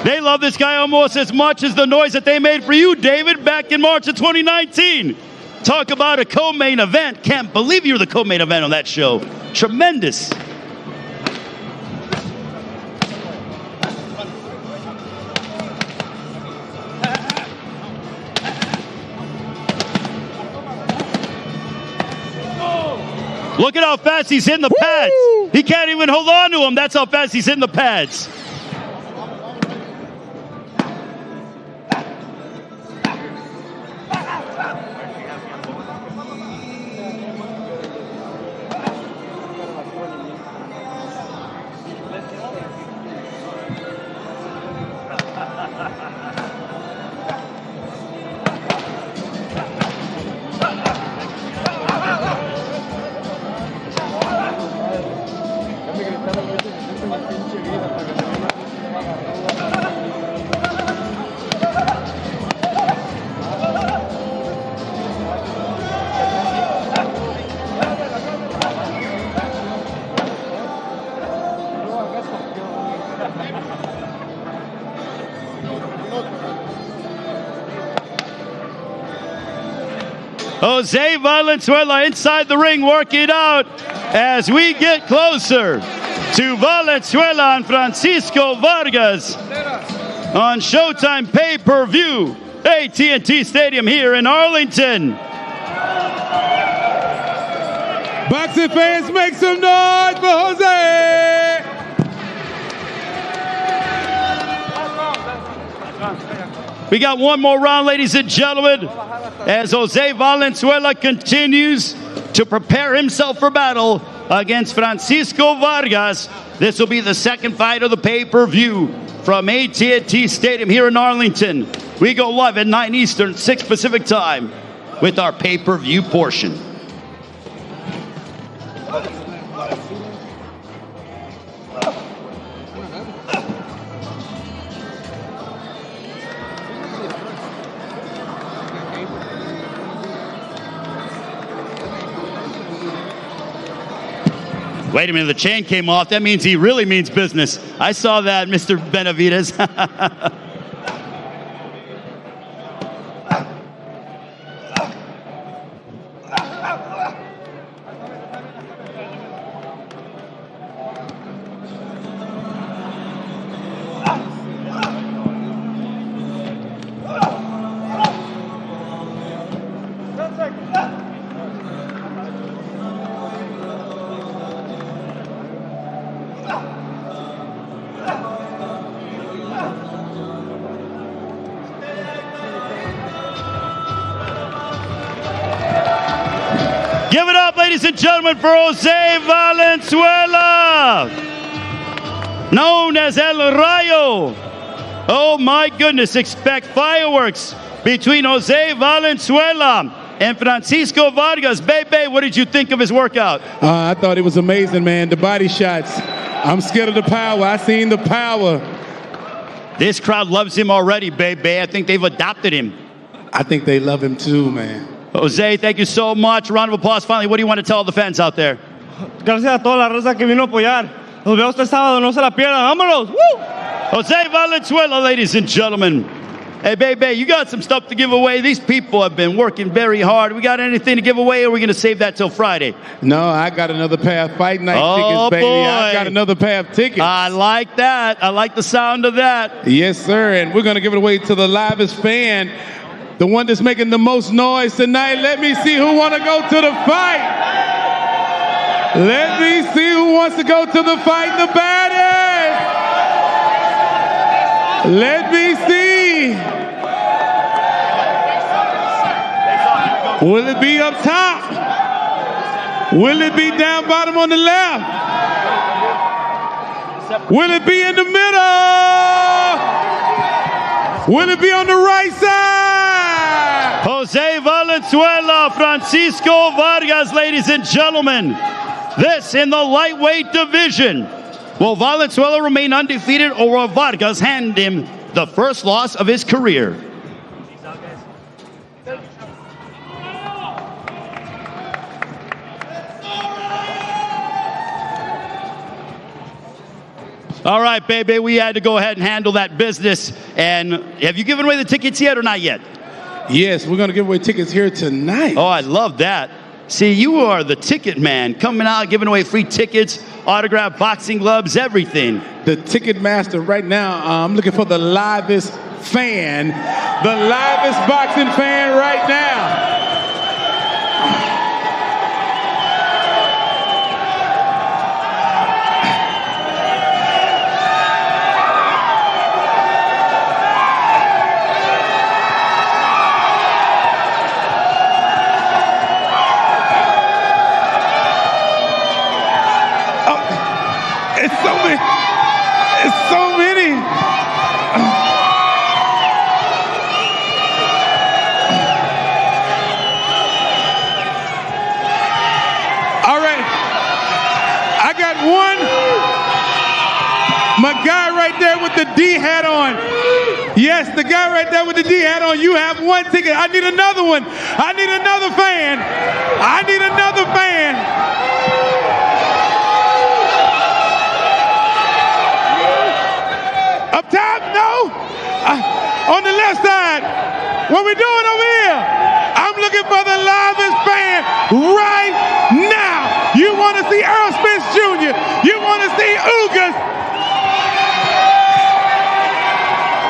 They love this guy almost as much as the noise that they made for you, David, back in March of 2019. Talk about a co-main event. Can't believe you were the co-main event on that show. Tremendous. Look at how fast he's hitting the pads. He can't even hold on to him. That's how fast he's hitting the pads. Jose Valenzuela inside the ring working out as we get closer to Valenzuela and Francisco Vargas on Showtime pay-per-view, AT&T Stadium here in Arlington. Boxing fans, make some noise for Jose! We got one more round, ladies and gentlemen, as Jose Valenzuela continues to prepare himself for battle against Francisco Vargas. This will be the second fight of the pay-per-view from AT&T Stadium here in Arlington. We go live at 9 Eastern, 6 Pacific time with our pay-per-view portion. Wait a minute, the chain came off. That means he really means business. I saw that, Mr. Benavides. Give it up, ladies and gentlemen, for Jose Valenzuela, known as El Rayo. Oh my goodness, expect fireworks between Jose Valenzuela and Francisco Vargas. Bebe, what did you think of his workout? I thought it was amazing, man. The body shots. I'm scared of the power. I seen the power. This crowd loves him already, Bebe. I think they've adopted him. I think they love him too, man. Jose, thank you so much. Round of applause. Finally, what do you want to tell the fans out there? Gracias a toda la raza que vino a apoyar. Nos vemos este sábado, no se la pierdan. ¡Vámonos! ¡Woo! Jose Valenzuela, ladies and gentlemen. Hey, Bebe, you got some stuff to give away. These people have been working very hard. We got anything to give away, or are we going to save that till Friday? No, I got another pair of fight night tickets, baby. Boy. I got another pair of tickets. I like that. I like the sound of that. Yes, sir. And we're going to give it away to the livest fan, the one that's making the most noise tonight. Let me see who want to go to the fight. Let me see who wants to go to the fight the baddest. Let me see. Will it be up top? Will it be down bottom on the left? Will it be in the middle? Will it be on the right side? Jose Valenzuela, Francisco Vargas, ladies and gentlemen. This in the lightweight division. Will Valenzuela remain undefeated, or will Vargas hand him the first loss of his career? All right, baby, we had to go ahead and handle that business. And have you given away the tickets yet or not yet? Yes, we're going to give away tickets here tonight. Oh, I love that. See, you are the ticket man, coming out, giving away free tickets, autographed boxing gloves, everything. The ticket master right now, I'm looking for the livest fan, the livest boxing fan right now. It's so many. All right. I got one. My guy right there with the D hat on. Yes, the guy right there with the D hat on. You have one ticket. I need another one. I need another fan. I need another fan. Up top? No. On the left side. What we doing over here? I'm looking for the livest fan right now. You want to see Errol Spence Jr. You want to see Ugas.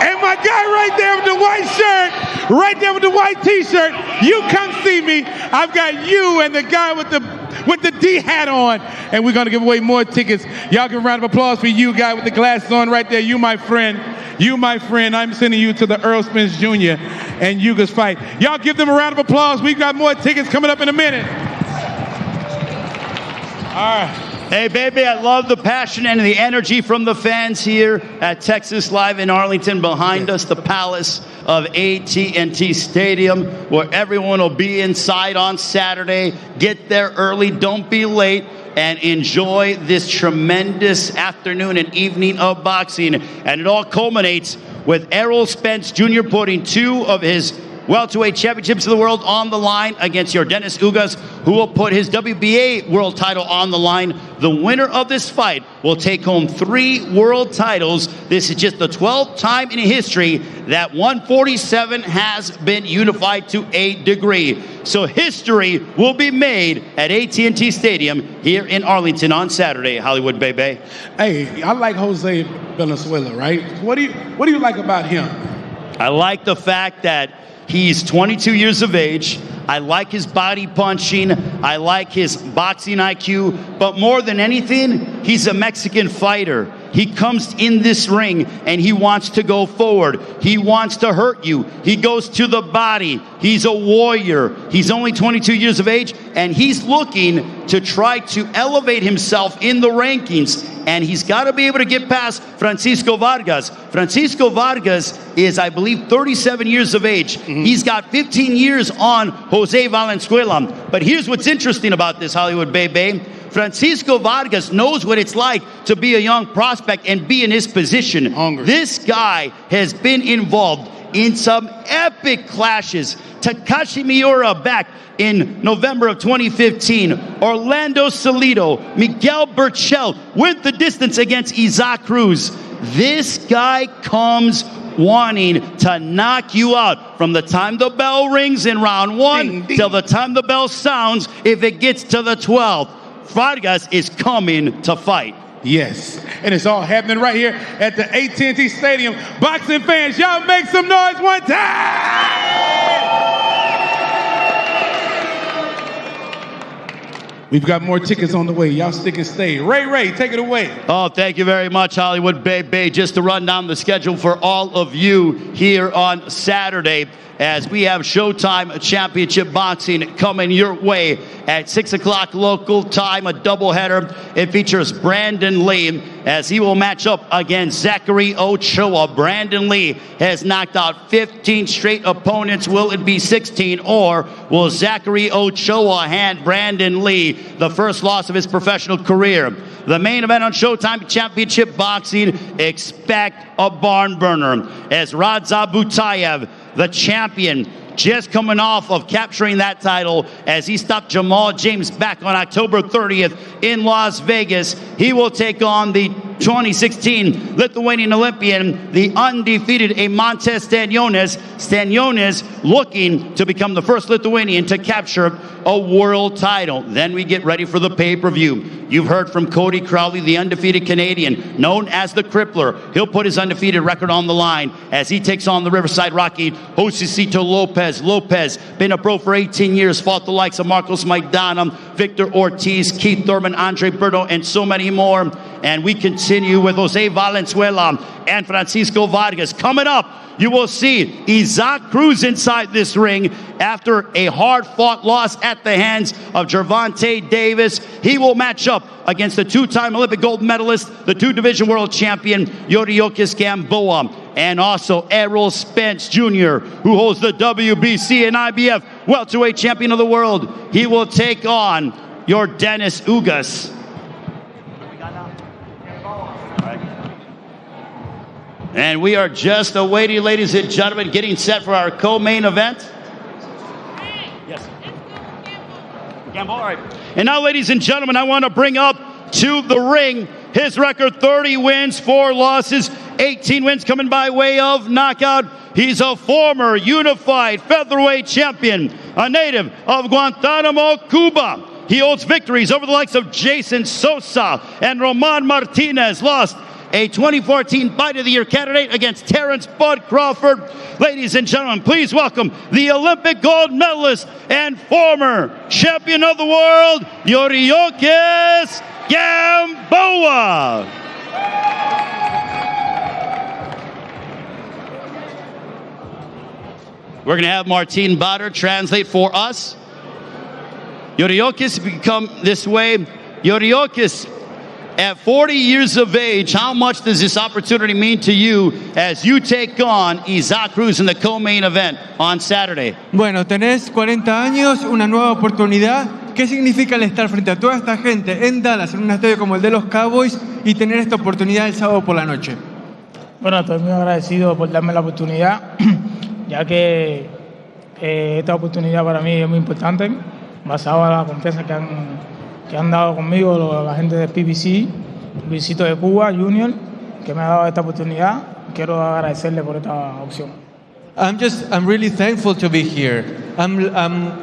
And my guy right there with the white shirt, right there with the white t-shirt, you come see me. I've got you and the guy with the D hat on, and we're gonna give away more tickets. Y'all give a round of applause for you, guy with the glasses on right there. You, my friend. You, my friend. I'm sending you to the Errol Spence Jr. and Ugas fight. Y'all give them a round of applause. We've got more tickets coming up in a minute. All right. Hey, baby, I love the passion and the energy from the fans here at Texas Live in Arlington. Behind us, the palace of AT&T Stadium, where everyone will be inside on Saturday. Get there early, don't be late, and enjoy this tremendous afternoon and evening of boxing. And it all culminates with Errol Spence Jr. putting 2 of his welterweight championships of the world on the line against Yordenis Ugas, who will put his WBA world title on the line. The winner of this fight will take home 3 world titles. This is just the 12th time in history that 147 has been unified to a degree. So history will be made at AT&T Stadium here in Arlington on Saturday. Hollywood, baby. Hey, I like Jose Valenzuela, right? What do you like about him? I like the fact that he's 22 years of age. I like his body punching. I like his boxing IQ. But more than anything, he's a Mexican fighter. He comes in this ring and he wants to go forward. He wants to hurt you. He goes to the body. He's a warrior. He's only 22 years of age, and he's looking to try to elevate himself in the rankings. And he's got to be able to get past Francisco Vargas. Francisco Vargas is, I believe, 37 years of age. He's got 15 years on Jose Valenzuela. But here's what's interesting about this, Hollywood baby. Francisco Vargas knows what it's like to be a young prospect and be in his position. This guy has been involved in some epic clashes. Takashi Miura back in November of 2015. Orlando Salido, Miguel Burchell went the distance against Isaac Cruz. This guy comes wanting to knock you out from the time the bell rings in round 1 till the time the bell sounds if it gets to the 12th. Vargas is coming to fight. Yes, and it's all happening right here at the AT&T Stadium. Boxing fans, y'all make some noise one time! We've got more tickets on the way. Y'all stick and stay. Ray, take it away. Oh, thank you very much, Hollywood Baby. Just to run down the schedule for all of you here on Saturday, as we have Showtime Championship Boxing coming your way at 6 o'clock local time, a doubleheader. It features Brandon Lee as he will match up against Zachary Ochoa. Brandon Lee has knocked out 15 straight opponents. Will it be 16, or will Zachary Ochoa hand Brandon Lee the first loss of his professional career? The main event on Showtime Championship Boxing, expect a barn burner as Radza Butaev, the champion, just coming off of capturing that title as he stopped Jamal James back on October 30th in Las Vegas. He will take on the 2016 Lithuanian Olympian, the undefeated Eimantas Stanionis. Stanionis looking to become the first Lithuanian to capture a world title. Then we get ready for the pay-per-view. You've heard from Cody Crowley, the undefeated Canadian, known as the Crippler. He'll put his undefeated record on the line as he takes on the Riverside Rocky, Josecito Lopez. Lopez, been a pro for 18 years, fought the likes of Marcos Maidana, Victor Ortiz, Keith Thurman, Andre Berto, and so many more. And we continue with Jose Valenzuela and Francisco Vargas. Coming up, you will see Isaac Cruz inside this ring after a hard-fought loss at the hands of Gervonta Davis. He will match up against the two-time Olympic gold medalist, the two-division world champion, Yordenis Gamboa, and also Errol Spence Jr., who holds the WBC and IBF welterweight champion of the world. He will take on Yordenis Ugas. And we are just awaiting, ladies and gentlemen, getting set for our co-main event. Yes. Gamboa, all right. And now, ladies and gentlemen, I want to bring up to the ring his record: 30 wins, 4 losses, 18 wins coming by way of knockout. He's a former unified featherweight champion, a native of Guantanamo, Cuba. He holds victories over the likes of Jason Sosa and Roman Martinez. Lost a 2014 Fight of the Year candidate against Terrence Bud Crawford. Ladies and gentlemen, please welcome the Olympic gold medalist and former champion of the world, Yordenis Gamboa. We're going to have Martin Bader translate for us. Yordenis become this way. Yordenis, at 40 years of age, how much does this opportunity mean to you as you take on Isaac Cruz in the co-main event on Saturday? Bueno, tenés 40 años, una nueva oportunidad. ¿Qué significa el estar frente a toda esta gente en Dallas, en un estadio como el de los Cowboys, y tener esta oportunidad el sábado por la noche? Bueno, estoy muy agradecido por darme la oportunidad, ya que esta oportunidad para mí es muy importante, basado en la confianza que han dado conmigo la gente de PBC, Luisito de Cuba Junior, que me ha dado esta oportunidad. Quiero agradecerle por esta opción. I'm really thankful to be here. I'm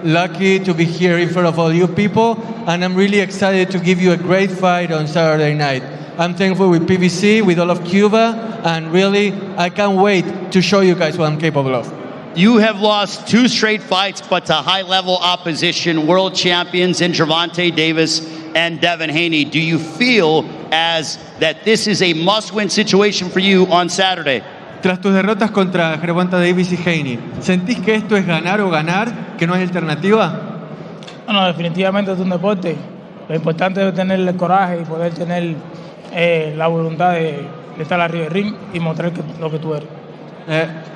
lucky to be here in front of all you people, and I'm really excited to give you a great fight on Saturday night. I'm thankful with PBC, with all of Cuba, and really, I can't wait to show you guys what I'm capable of. You have lost 2 straight fights, but to high-level opposition, world champions in Gervonta Davis and Devin Haney. Do you feel as that this is a must-win situation for you on Saturday? Tras tus derrotas contra Gervonta Davis y Haney, ¿sentís que esto es ganar o ganar, que no hay alternativa? Bueno, definitivamente es un deporte. Lo importante es tener el coraje y poder tener la voluntad de estar arriba del ring y mostrar lo que tú eres.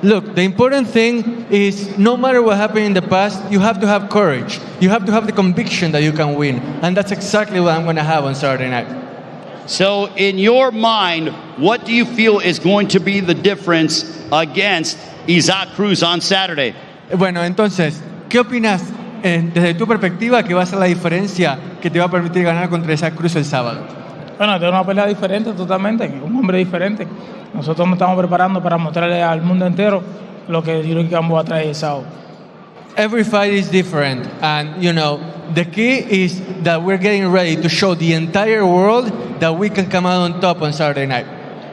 Look, the important thing is no matter what happened in the past, you have to have courage. You have to have the conviction that you can win. And that's exactly what I'm going to have on Saturday night. So in your mind, what do you feel is going to be the difference against Isaac Cruz on Saturday? Bueno, entonces, ¿qué opinas desde tu perspectiva que va a ser la diferencia que te va a permitir ganar contra Isaac Cruz el sábado? Bueno, esta es una pelea diferente totalmente, un hombre diferente. Nosotros nos estamos preparando para mostrarle al mundo entero lo que Yordenis Gamboa trae el sábado. Every fight is different, and you know, the key is that we're getting ready to show the entire world that we can come out on top on Saturday night.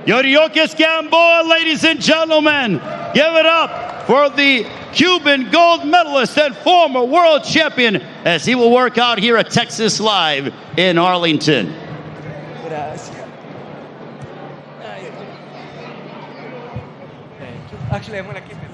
Yordenis Gamboa, ladies and gentlemen, give it up for the Cuban gold medalist and former world champion as he will work out here at Texas Live in Arlington. Gracias. Actually, I'm going to keep it.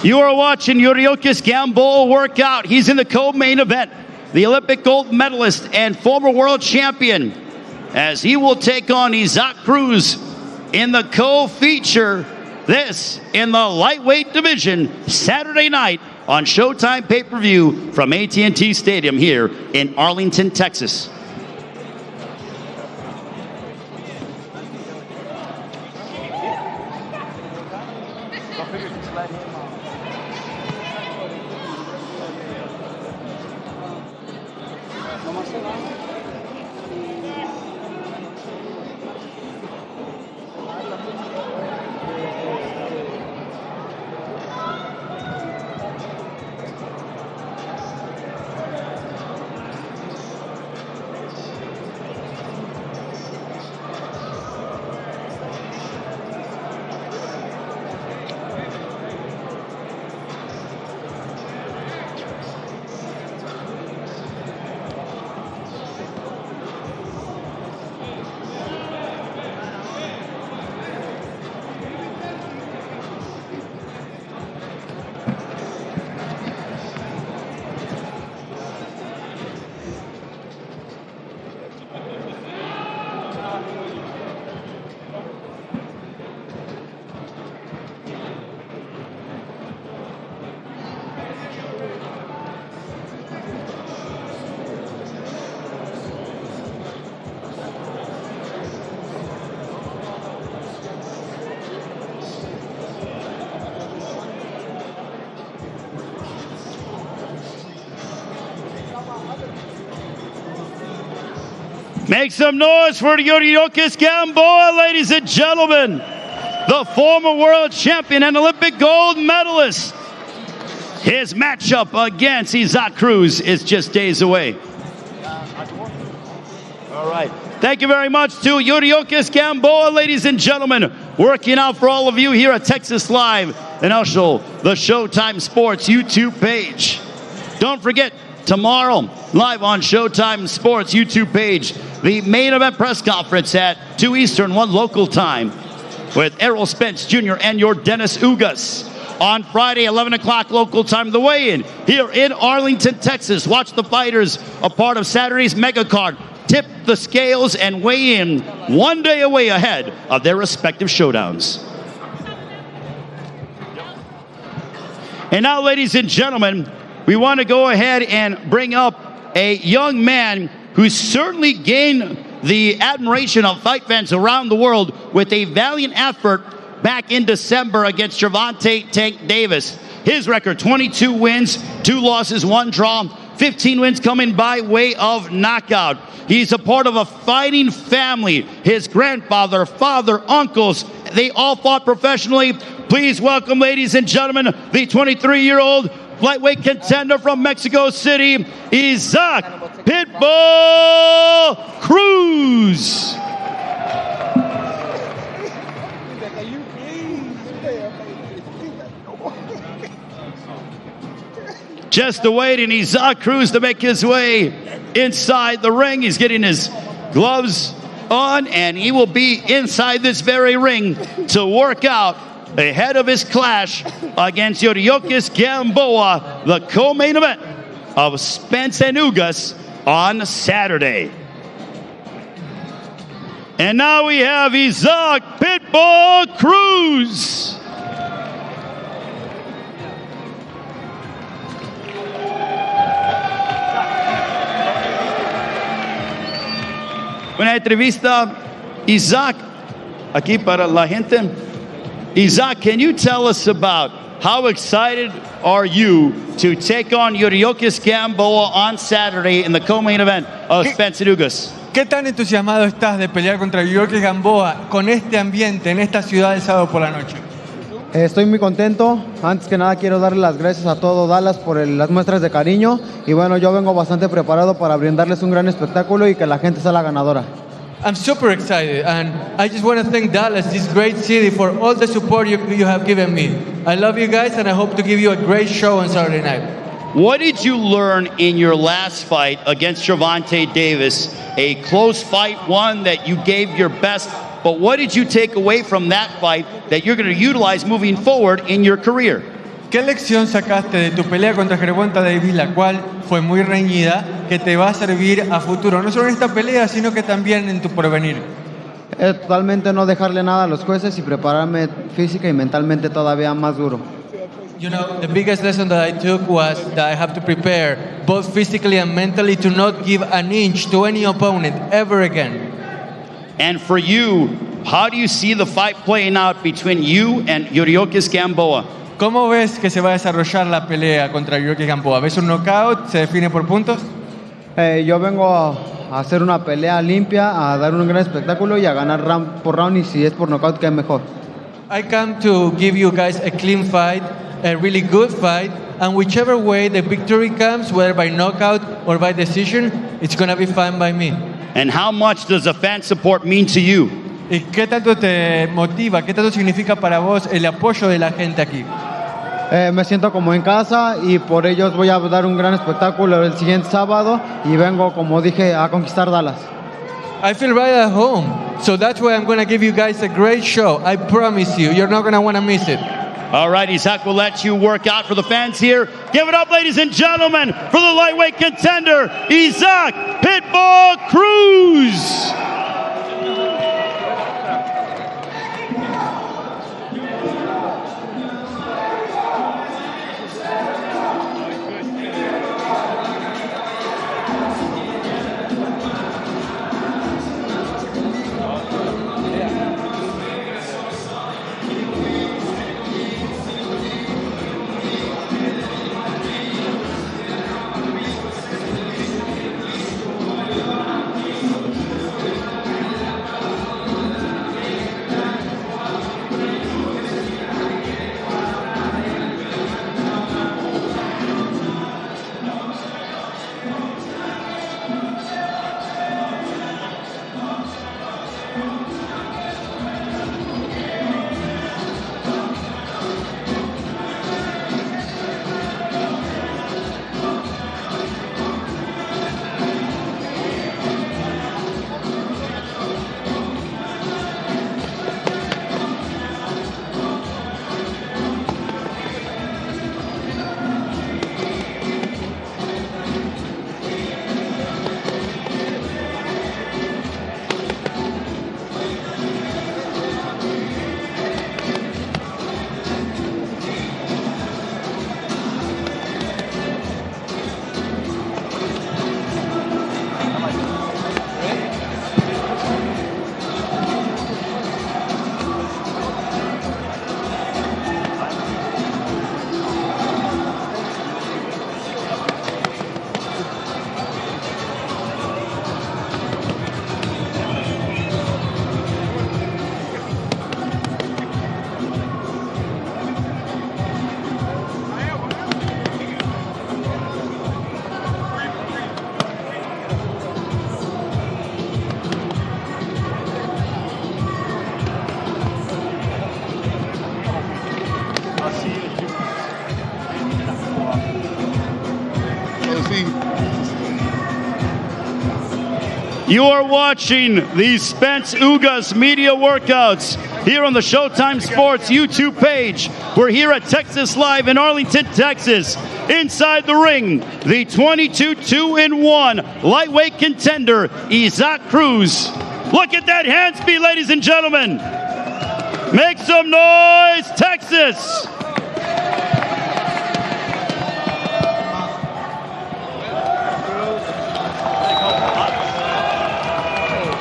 You are watching Yordenis Gamboa work out. He's in the co-main event. The Olympic gold medalist and former world champion, as he will take on Cruz in the co-feature. This in the lightweight division, Saturday night on Showtime pay-per-view from AT&T Stadium here in Arlington, Texas. Make some noise for Yordenis Gamboa, ladies and gentlemen. The former world champion and Olympic gold medalist. His matchup against Cruz is just days away. All right. Thank you very much to Yordenis Gamboa, ladies and gentlemen. Working out for all of you here at Texas Live and also the Showtime Sports YouTube page. Don't forget, tomorrow, live on Showtime Sports YouTube page, the main event press conference at 2 Eastern, 1 local time with Errol Spence Jr. and Yordenis Ugas. On Friday, 11 o'clock local time, the weigh-in here in Arlington, Texas. Watch the fighters, a part of Saturday's mega card. tip the scales and weigh in one day away ahead of their respective showdowns. And now, ladies and gentlemen, we want to go ahead and bring up a young man who certainly gained the admiration of fight fans around the world with a valiant effort back in December against Gervonta Tank Davis. His record, 22 wins, 2 losses, 1 draw, 15 wins coming by way of knockout. He's a part of a fighting family. His grandfather, father, uncles, they all fought professionally. Please welcome, ladies and gentlemen, the 23-year-old lightweight contender from Mexico City, Isaac Pitbull Cruz. Just awaiting Isaac Cruz to make his way inside the ring. He's getting his gloves on, and he will be inside this very ring to work out ahead of his clash against Yordenis Gamboa, the co-main event of Spence and Ugas on Saturday. And now we have Isaac Pitbull Cruz. Una entrevista, Isaac, aquí para la gente. Isaac, can you tell us about how excited are you to take on Yordenis Gamboa on Saturday in the co-main event of Spence and Ugas? ¿Qué tan entusiasmado estás de pelear contra Yordenis Gamboa con este ambiente en esta ciudad el sábado por la noche? Estoy muy contento. Antes que nada quiero darle las gracias a todo Dallas por las muestras de cariño. Y bueno, yo vengo bastante preparado para brindarles un gran espectáculo y que la gente sea la ganadora. I'm super excited, and I just want to thank Dallas, this great city, for all the support you have given me. I love you guys, and I hope to give you a great show on Saturday night. What did you learn in your last fight against Gervonta Davis? A close fight, one that you gave your best, but what did you take away from that fight that you're going to utilize moving forward in your career? ¿Qué lección sacaste de tu pelea contra Gervonta Davis, la cual fue muy reñida, que te va a servir a futuro, no solo en esta pelea, sino que también en tu porvenir? Totalmente no dejarle nada a los jueces y prepararme física y mentalmente todavía más duro. You know, the biggest lesson that I took was that I have to prepare, both physically and mentally, to not give an inch to any opponent ever again. And for you, how do you see the fight playing out between you and Yordenis Gamboa? ¿Cómo ves que se va a desarrollar la pelea contra Yordenis Gamboa? ¿Ves un knockout? ¿Se define por puntos? Yo vengo a hacer una pelea limpia, a dar un gran espectáculo y a ganar round por round, y si es por knockout, que es mejor. I come to give you guys a clean fight, a really good fight, and whichever way the victory comes, whether by knockout or by decision, it's going to be fine by me. And how much does the fan support mean to you? ¿Y qué tanto te motiva, qué tanto significa para vos el apoyo de la gente aquí? Me siento como en casa y por ellos voy a dar un gran espectáculo el siguiente sábado y vengo, como dije, a conquistar Dallas. I feel right at home, so that's why I'm going to give you guys a great show. I promise you, you're not going to want to miss it. All right, Isaac will let you work out for the fans here. Give it up, ladies and gentlemen, for the lightweight contender, Isaac Pitbull Cruz. You are watching the Spence Ugas media workouts here on the Showtime Sports YouTube page. We're here at Texas Live in Arlington, Texas. Inside the ring, the 22-2-1 lightweight contender, Isaac Cruz. Look at that hand speed, ladies and gentlemen. Make some noise, Texas.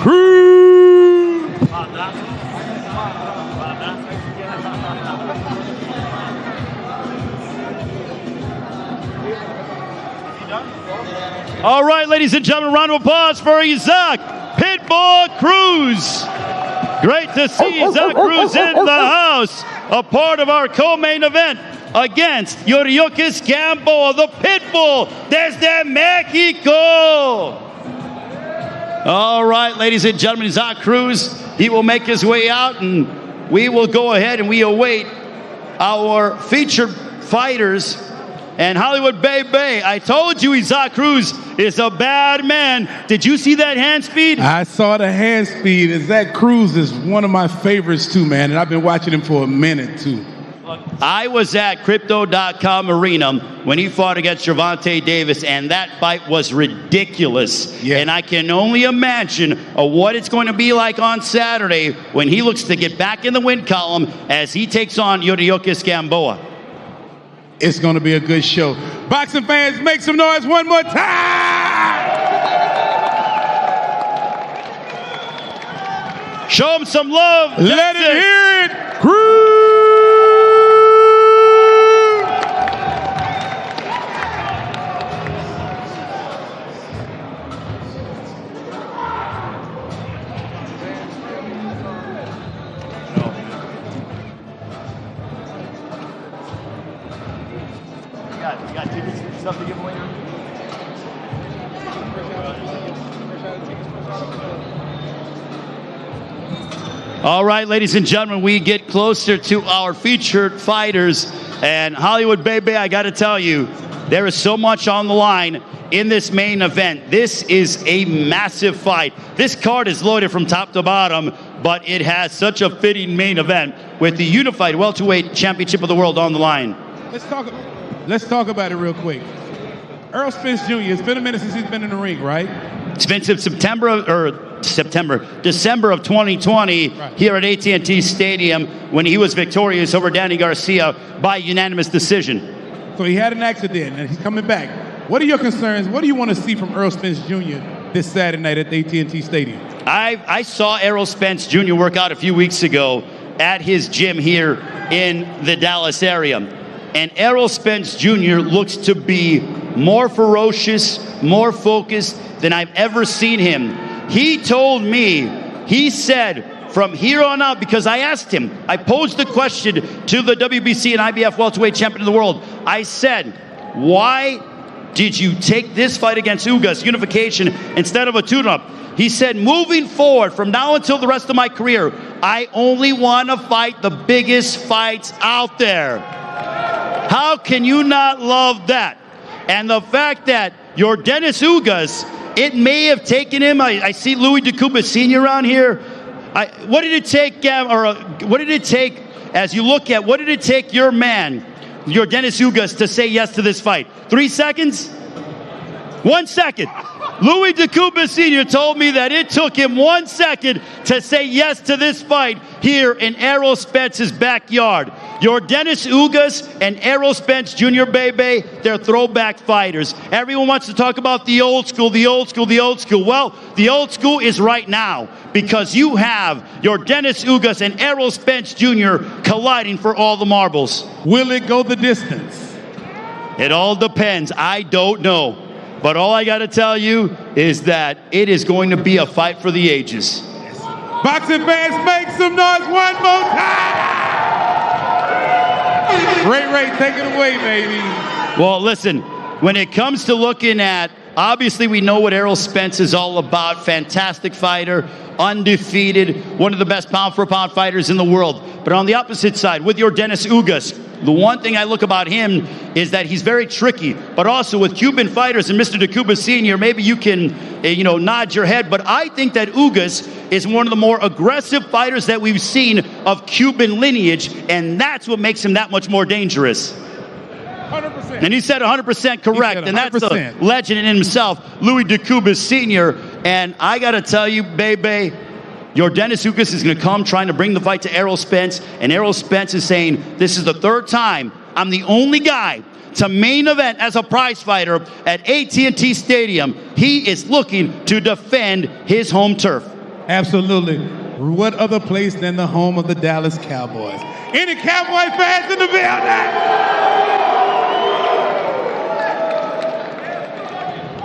Cruz. All right, ladies and gentlemen, round of applause for Isaac Pitbull Cruz. Great to see Isaac Cruz in the house, a part of our co-main event against Yordenis Gamboa, the Pitbull desde Mexico. All right, ladies and gentlemen, Isaac Cruz, he will make his way out, and we will go ahead and we await our featured fighters. And Hollywood Baby, I told you Isaac Cruz is a bad man. Did you see that hand speed? I saw the hand speed. Isaac Cruz is one of my favorites too, man, and I've been watching him for a minute too. I was at Crypto.com Arena when he fought against Gervonta Davis, and that fight was ridiculous. Yeah. And I can only imagine what it's going to be like on Saturday when he looks to get back in the win column as he takes on Yordenis Gamboa. It's going to be a good show. Boxing fans, make some noise one more time! Show him some love. Let him hear it. Cruz! You got tickets and stuff to give away? All right, ladies and gentlemen, we get closer to our featured fighters. And Hollywood Baby, I got to tell you, there is so much on the line in this main event. This is a massive fight. This card is loaded from top to bottom, but it has such a fitting main event with the unified welterweight championship of the world on the line. Let's talk about it real quick. Errol Spence Jr., it's been a minute since he's been in the ring, right? It's been since December of 2020 here at AT&T Stadium when he was victorious over Danny Garcia by unanimous decision. So he had an accident and he's coming back. What are your concerns? What do you want to see from Errol Spence Jr. this Saturday night at the AT&T Stadium? I saw Errol Spence Jr. work out a few weeks ago at his gym here in the Dallas area. And Errol Spence Jr. looks to be more ferocious, more focused than I've ever seen him. He told me, he said, from here on out, because I asked him, I posed the question to the WBC and IBF welterweight champion of the world. I said, why did you take this fight against Ugas, unification, instead of a tune-up? He said, moving forward, from now until the rest of my career, I only want to fight the biggest fights out there. How can you not love that? And the fact that Yordenis Ugas, it may have taken him, I see Louis DeCuba Sr. around here. What did it take, as you look at, what did it take your man, Yordenis Ugas, to say yes to this fight? 3 seconds? 1 second. Louis DeCuba Sr. told me that it took him 1 second to say yes to this fight here in Errol Spence's backyard. Yordenis Ugas and Errol Spence Jr. Baby, they're throwback fighters. Everyone wants to talk about the old school, the old school, the old school. Well, the old school is right now because you have Yordenis Ugas and Errol Spence Jr. colliding for all the marbles. Will it go the distance? It all depends. I don't know. But all I got to tell you is that it is going to be a fight for the ages. Boxing fans, make some noise one more time! Ray, take it away, baby. Well, listen, when it comes to looking at, obviously we know what Errol Spence is all about. Fantastic fighter, undefeated, one of the best pound-for-pound fighters in the world. But on the opposite side, with Yordenis Ugas, The one thing I look about him is that he's very tricky, but also with Cuban fighters and Mr. DeCuba Sr., maybe you can, nod your head, but I think that Ugas is one of the more aggressive fighters that we've seen of Cuban lineage, and that's what makes him that much more dangerous. 100%. And he said 100% correct, 100%. and that's a legend in himself, Louis DeCuba Sr., and I got to tell you, baby, Yordenis Ugas is going to come trying to bring the fight to Errol Spence, and Errol Spence is saying, this is the third time I'm the only guy to main event as a prize fighter at AT&T Stadium. He is looking to defend his home turf. Absolutely. What other place than the home of the Dallas Cowboys? Any Cowboy fans in the building?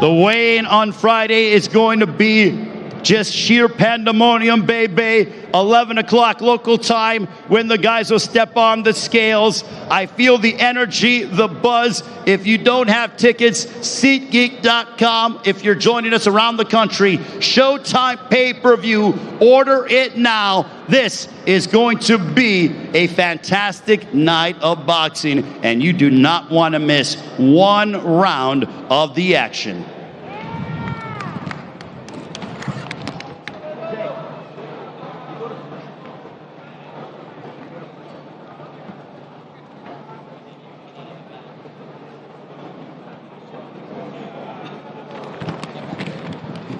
The weigh-in on Friday is going to be just sheer pandemonium, baby. 11 o'clock local time when the guys will step on the scales. I feel the energy, the buzz. If you don't have tickets, SeatGeek.com. If you're joining us around the country, Showtime pay-per-view. Order it now. This is going to be a fantastic night of boxing, and you do not want to miss one round of the action.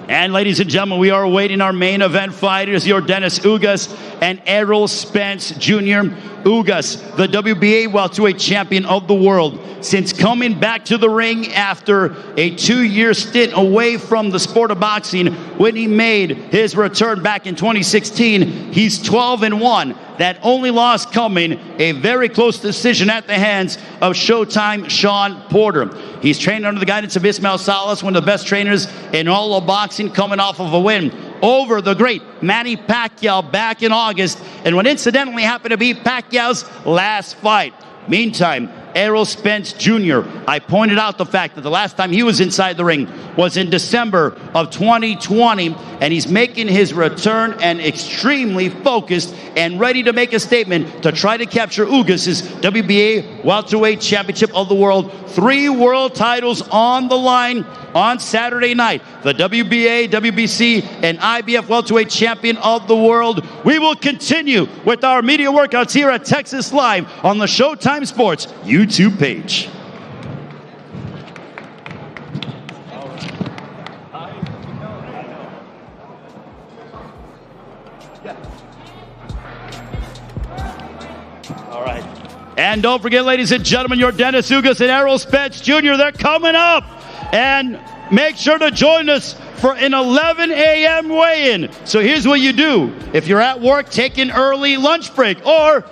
And ladies and gentlemen, we are awaiting our main event fighters, Yordenis Ugas and Errol Spence Jr. Ugas, the WBA welterweight champion of the world. Since coming back to the ring after a 2-year stint away from the sport of boxing, when he made his return back in 2016, he's 12-1. That only loss coming a very close decision at the hands of Showtime Sean Porter. He's trained under the guidance of Ismael Salas, one of the best trainers in all of boxing, coming off of a win over the great Manny Pacquiao back in August, and what incidentally happened to be Pacquiao's last fight. Meantime, Errol Spence Jr., I pointed out the fact that the last time he was inside the ring was in December of 2020, and he's making his return and extremely focused and ready to make a statement to try to capture Ugas' WBA welterweight championship of the world. 3 world titles on the line on Saturday night. The WBA, WBC, and IBF welterweight champion of the world. We will continue with our media workouts here at Texas Live on the Showtime Sports YouTube page. All right. And don't forget, ladies and gentlemen, Yordenis Ugas and Errol Spence Jr., they're coming up. And make sure to join us for an 11 a.m. weigh-in. So here's what you do. If you're at work, take an early lunch break or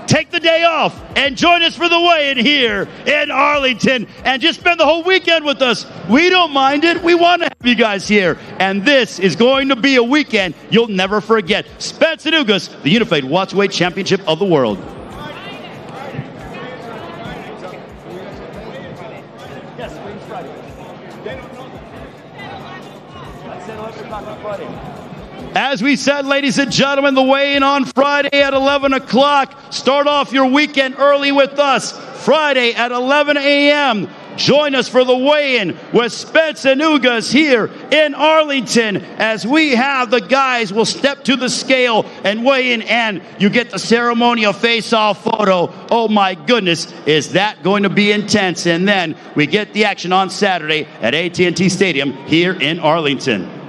take the day off and join us for the weigh-in here in Arlington and just spend the whole weekend with us. We don't mind it. We want to have you guys here. And this is going to be a weekend you'll never forget. Spence and Ugas, the unified welterweight championship of the world. As we said, ladies and gentlemen, the weigh-in on Friday at 11 o'clock. Start off your weekend early with us. Friday at 11 a.m. Join us for the weigh-in with Spence and Ugas here in Arlington, as we have the guys will step to the scale and weigh in, and you get the ceremonial face-off photo. Oh my goodness, is that going to be intense? And then we get the action on Saturday at AT&T Stadium here in Arlington.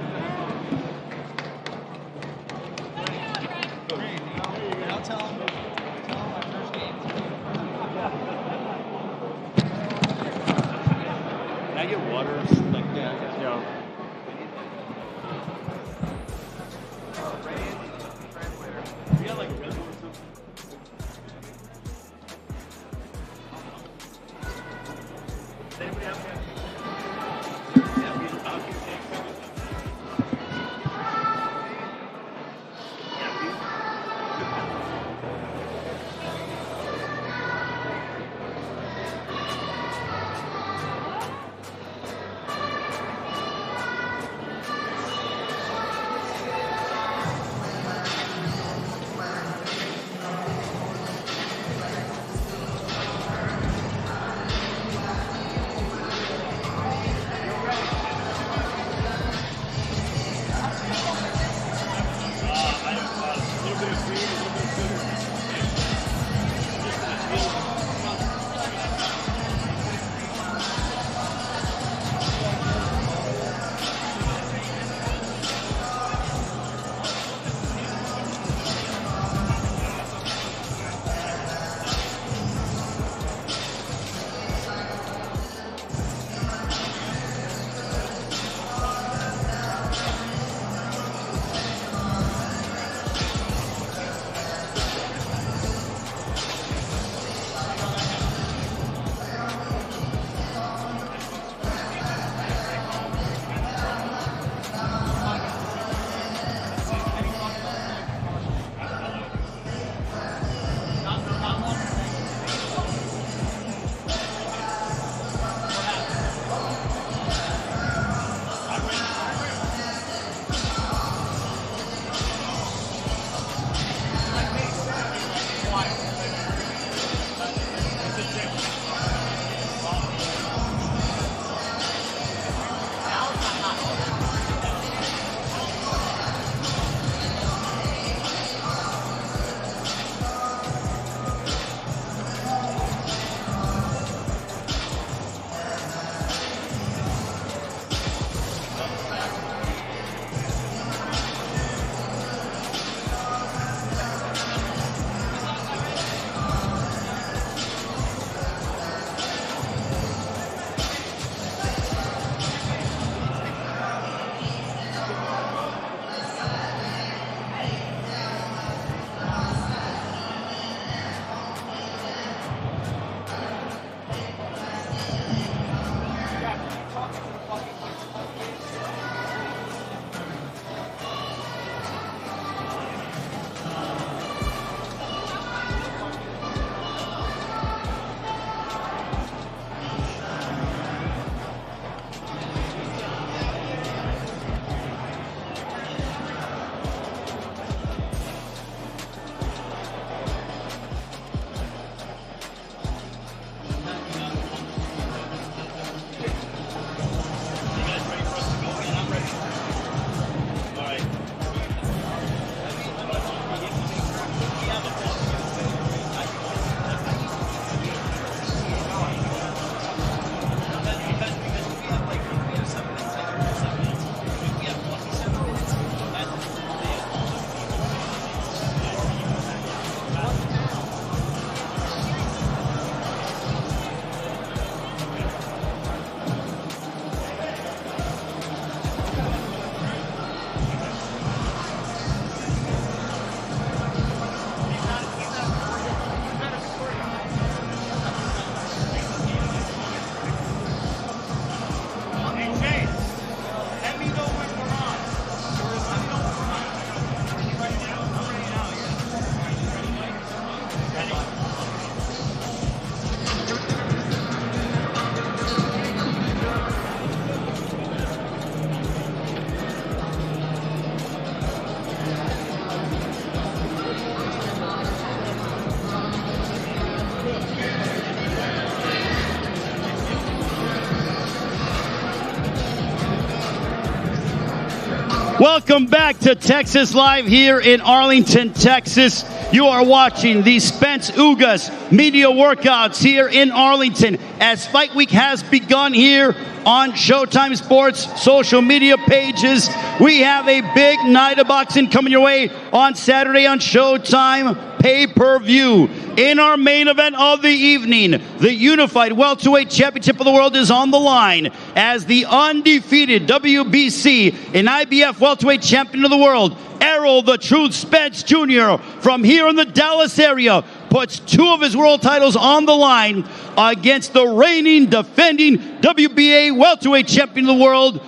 Welcome back to Texas Live here in Arlington, Texas. You are watching the Spence Ugas media workouts here in Arlington as Fight Week has begun here on Showtime Sports social media pages. We have a big night of boxing coming your way on Saturday on Showtime pay-per-view. In our main event of the evening, the Unified Welterweight Championship of the World is on the line as the undefeated WBC and IBF Welterweight Champion of the World, Errol the Truth Spence Jr. from here in the Dallas area puts two of his world titles on the line against the reigning, defending WBA Welterweight Champion of the World,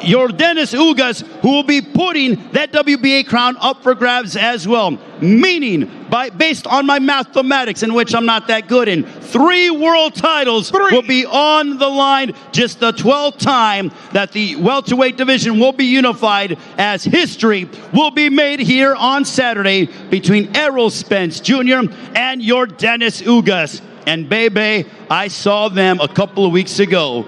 Yordenis Ugas, who will be putting that WBA crown up for grabs as well. Meaning, based on my mathematics, in which I'm not that good in, 3 world titles will be on the line. Just the 12th time that the welterweight division will be unified, as history will be made here on Saturday between Errol Spence Jr. and Yordenis Ugas. And baby, I saw them a couple of weeks ago,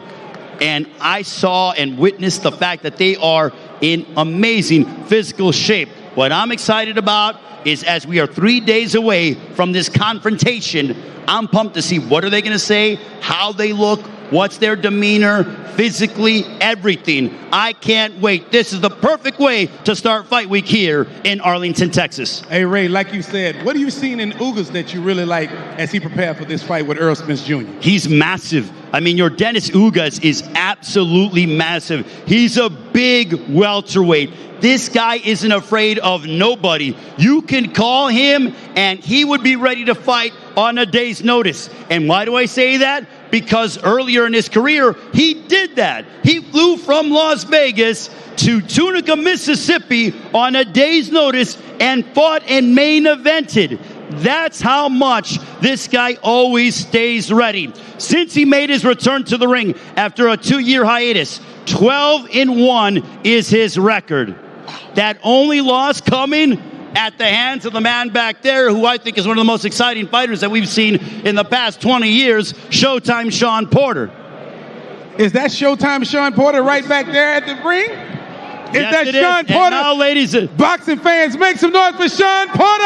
and I saw and witnessed the fact that they are in amazing physical shape. What I'm excited about is, as we are 3 days away from this confrontation, I'm pumped to see what are they going to say, how they look, what's their demeanor, physically, everything. I can't wait. This is the perfect way to start Fight Week here in Arlington, Texas. Hey, Ray, like you said, what have you seen in Ugas that you really like as he prepared for this fight with Errol Spence Jr.? He's massive. I mean, Yordenis Ugas is absolutely massive. He's a big welterweight. This guy isn't afraid of nobody. You can call him, and he would be ready to fight on a day's notice. And why do I say that? Because earlier in his career, he did that. He flew from Las Vegas to Tunica, Mississippi on a day's notice and fought and main evented. That's how much this guy always stays ready. Since he made his return to the ring after a 2-year hiatus, 12-1 is his record. That only loss coming at the hands of the man back there, who I think is one of the most exciting fighters that we've seen in the past 20 years, Showtime Shawn Porter. Is that Showtime Shawn Porter right back there at the ring? Is Yes, that it Shawn is. Porter? And now, ladies, boxing fans, make some noise for Shawn Porter!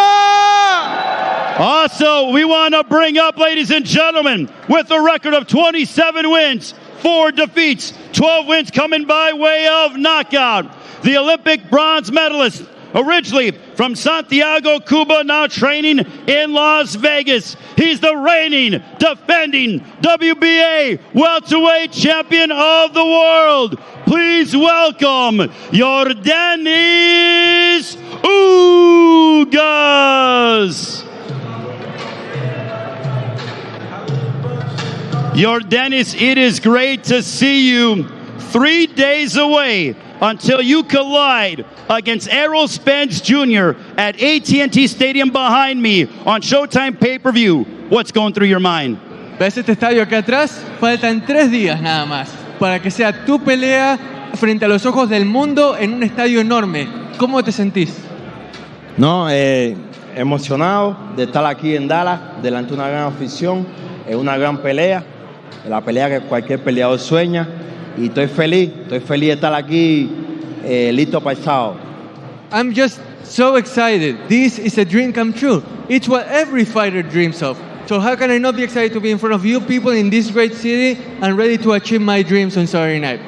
Also, we want to bring up, ladies and gentlemen, with a record of 27 wins, 4 defeats, 12 wins coming by way of knockout, the Olympic bronze medalist, originally from Santiago, Cuba, now training in Las Vegas. He's the reigning, defending WBA welterweight champion of the world. Please welcome Yordenis Ugas. Yordenis, it is great to see you. 3 days away until you collide against Errol Spence Jr. at AT&T Stadium behind me on Showtime pay-per-view. What's going through your mind? ¿Ves este estadio acá atrás? Faltan 3 días nada más para que sea tu pelea frente a los ojos del mundo en un estadio enorme. ¿Cómo te sentís? No, emocionado de estar aquí en Dallas, delante de una gran afición, es una gran pelea, la pelea que cualquier peleador sueña. Y estoy feliz de estar aquí listo para el sábado. I'm just so excited. This is a dream come true. It's what every fighter dreams of. So how can I not be excited to be in front of you people in this great city and ready to achieve my dreams on Saturday night?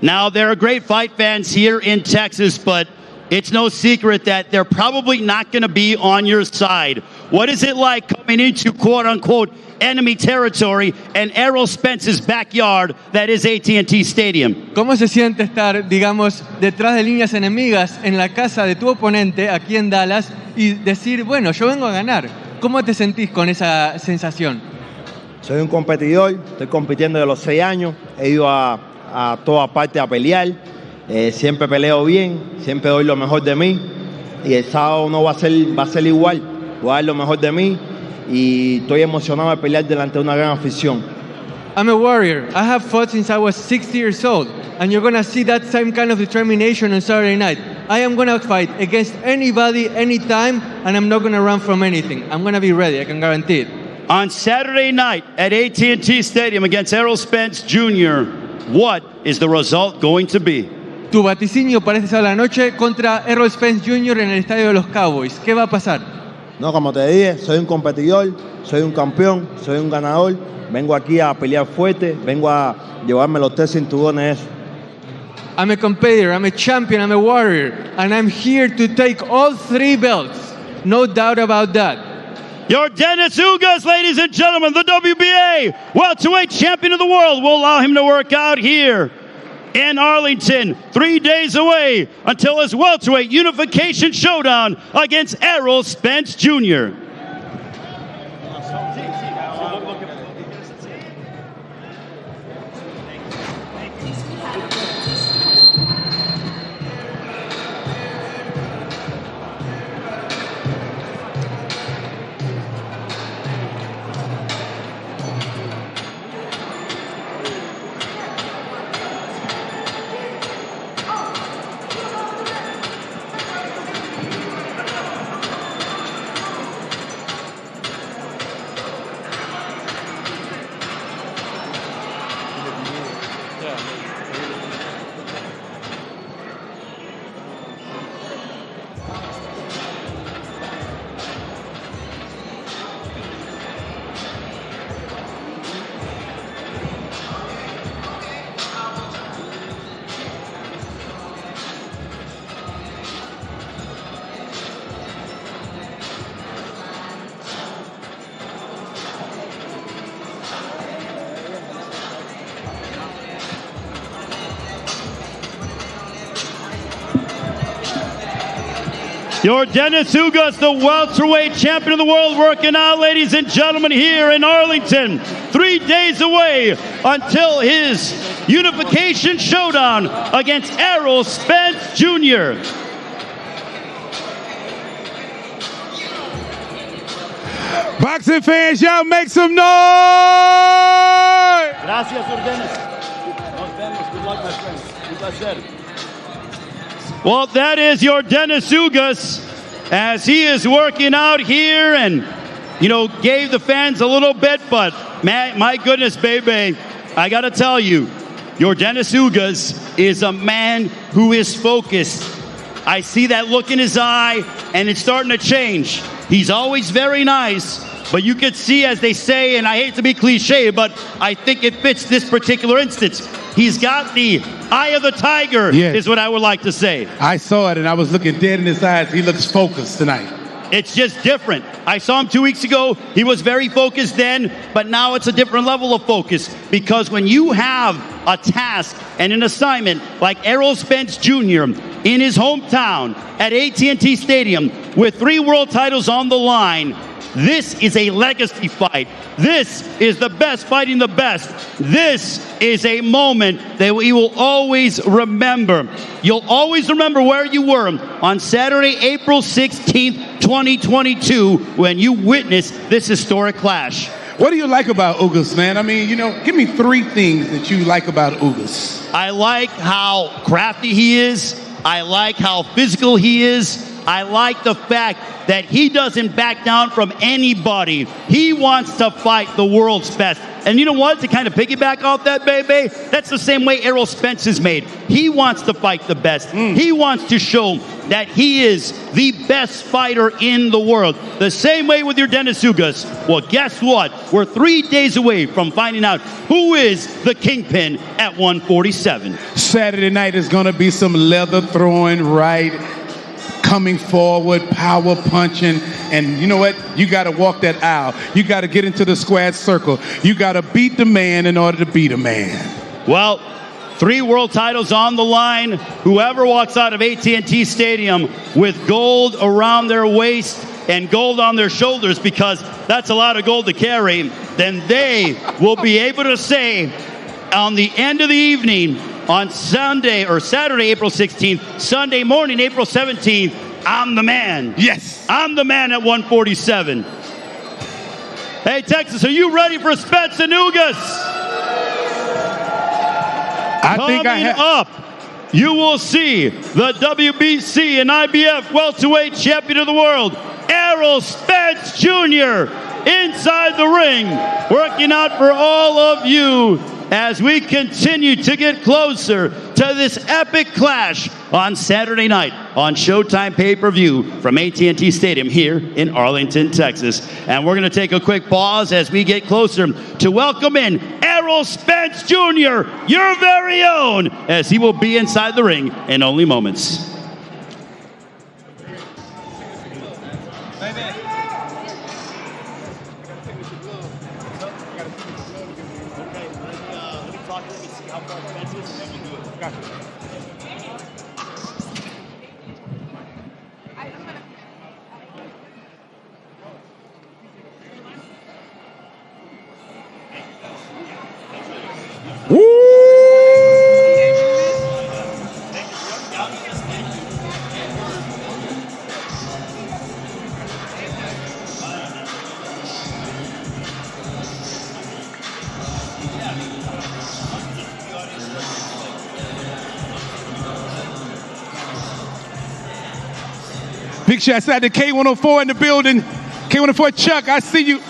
Now, there are great fight fans here in Texas, but it's no secret that they're probably not going to be on your side. What is it like coming into quote-unquote enemy territory and Errol Spence's backyard that is AT&T Stadium? ¿Cómo se siente estar, digamos, detrás de líneas enemigas en la casa de tu oponente aquí en Dallas y decir, bueno, yo vengo a ganar? ¿Cómo te sentís con esa sensación? Soy un competidor, estoy compitiendo de los 6 años, he ido a toda parte a pelear, siempre peleo bien, siempre doy lo mejor de mí y el sábado no va a ser igual, voy a dar lo mejor de mí y estoy emocionado de pelear delante de una gran afición. I'm a warrior. I have fought since I was 6 years old, and you're going to see that same kind of determination on Saturday night. I am going to fight against anybody, anytime, and I'm not going to run from anything. I'm going to be ready, I can guarantee it. On Saturday night at AT&T Stadium against Errol Spence Jr., what is the result going to be? Tu vaticinio para esta sábado a la noche contra Errol Spence Jr. en el estadio de los Cowboys. ¿Qué va a pasar? No, como te dije, soy un competidor, soy un campeón, soy un ganador. Vengo aquí a pelear fuerte, vengo a llevarme los 3 cinturones. I'm a competitor, I'm a champion, I'm a warrior, and I'm here to take all 3 belts. No doubt about that. Yordenis Ugas, ladies and gentlemen, the WBA welterweight champion of the world, will allow him to work out here in Arlington, 3 days away until his welterweight unification showdown against Errol Spence Jr. Yordenis Ugas, the welterweight champion of the world, working out, ladies and gentlemen, here in Arlington. 3 days away until his unification showdown against Errol Spence Jr. Boxing fans, y'all make some noise! Gracias, Yordenis. Nos vemos. Good luck, my friend. Un placer. Well, that is Yordenis Ugas as he is working out here and, you know, gave the fans a little bit, but man, my goodness, baby, I got to tell you, Yordenis Ugas is a man who is focused. I see that look in his eye, and it's starting to change. He's always very nice, but you could see, as they say, and I hate to be cliche, but I think it fits this particular instance. He's got the eye of the tiger, is what I would like to say. I saw it, and I was looking dead in his eyes. He looks focused tonight. It's just different. I saw him 2 weeks ago. He was very focused then, but now it's a different level of focus, because when you have a task and an assignment like Errol Spence Jr. in his hometown at AT&T Stadium with 3 world titles on the line, this is a legacy fight. This is the best fighting the best. This is a moment that we will always remember. You'll always remember where you were on Saturday, April 16th, 2022, when you witnessed this historic clash. What do you like about Ugas, man? I mean, you know, give me 3 things that you like about Ugas. I like how crafty he is. I like how physical he is. I like the fact that he doesn't back down from anybody. He wants to fight the world's best. And you know what? To kind of piggyback off that, baby, that's the same way Errol Spence is made. He wants to fight the best. He wants to show that he is the best fighter in the world. The same way with Yordenis Ugas. Well, guess what? We're 3 days away from finding out who is the kingpin at 147. Saturday night is going to be some leather throwing, right? Coming forward, power punching, and you know what? You got to walk that aisle. You got to get into the squared circle. You got to beat the man in order to beat a man. Well, 3 world titles on the line. Whoever walks out of AT&T Stadium with gold around their waist and gold on their shoulders, because that's a lot of gold to carry, then they will be able to say on the end of the evening, on Sunday or Saturday, April 16th, Sunday morning, April 17th, I'm the man. Yes. I'm the man at 147. Hey, Texas, are you ready for Spence and Ugas? Coming up, you will see the WBC and IBF welterweight champion of the world, Errol Spence Jr., inside the ring, working out for all of you as we continue to get closer to this epic clash on Saturday night on Showtime pay-per-view from AT&T Stadium here in Arlington, Texas. And we're going to take a quick pause as we get closer to welcome in Errol Spence Jr., your very own, as he will be inside the ring in only moments. Big shots out to K104 in the building. K104 Chuck, I see you.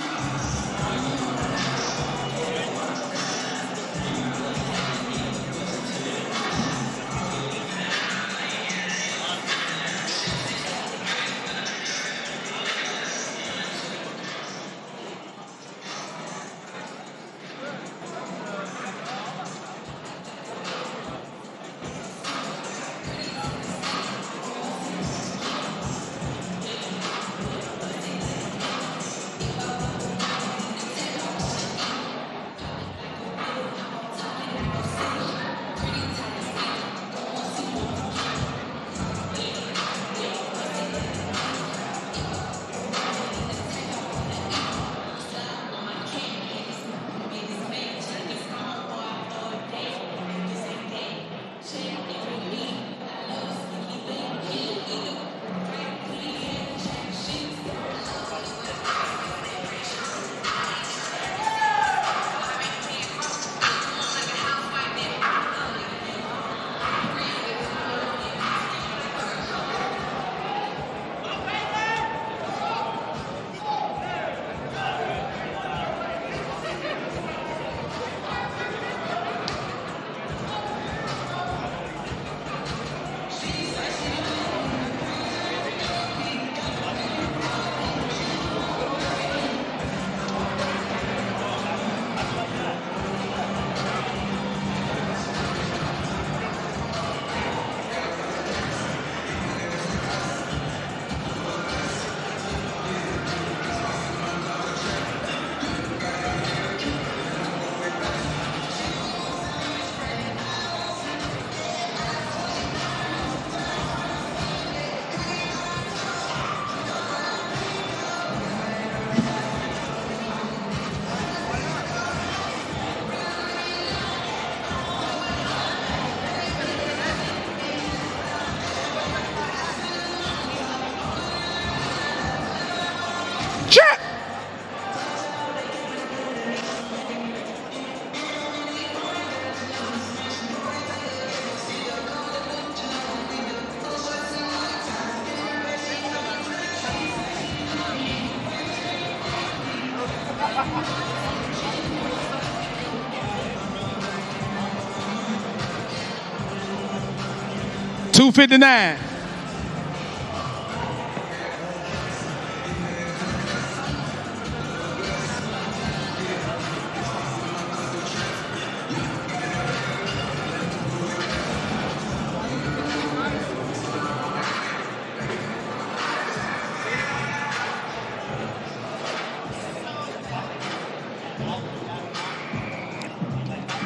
$259.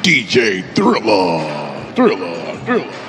DJ Thriller, Thriller, Thriller.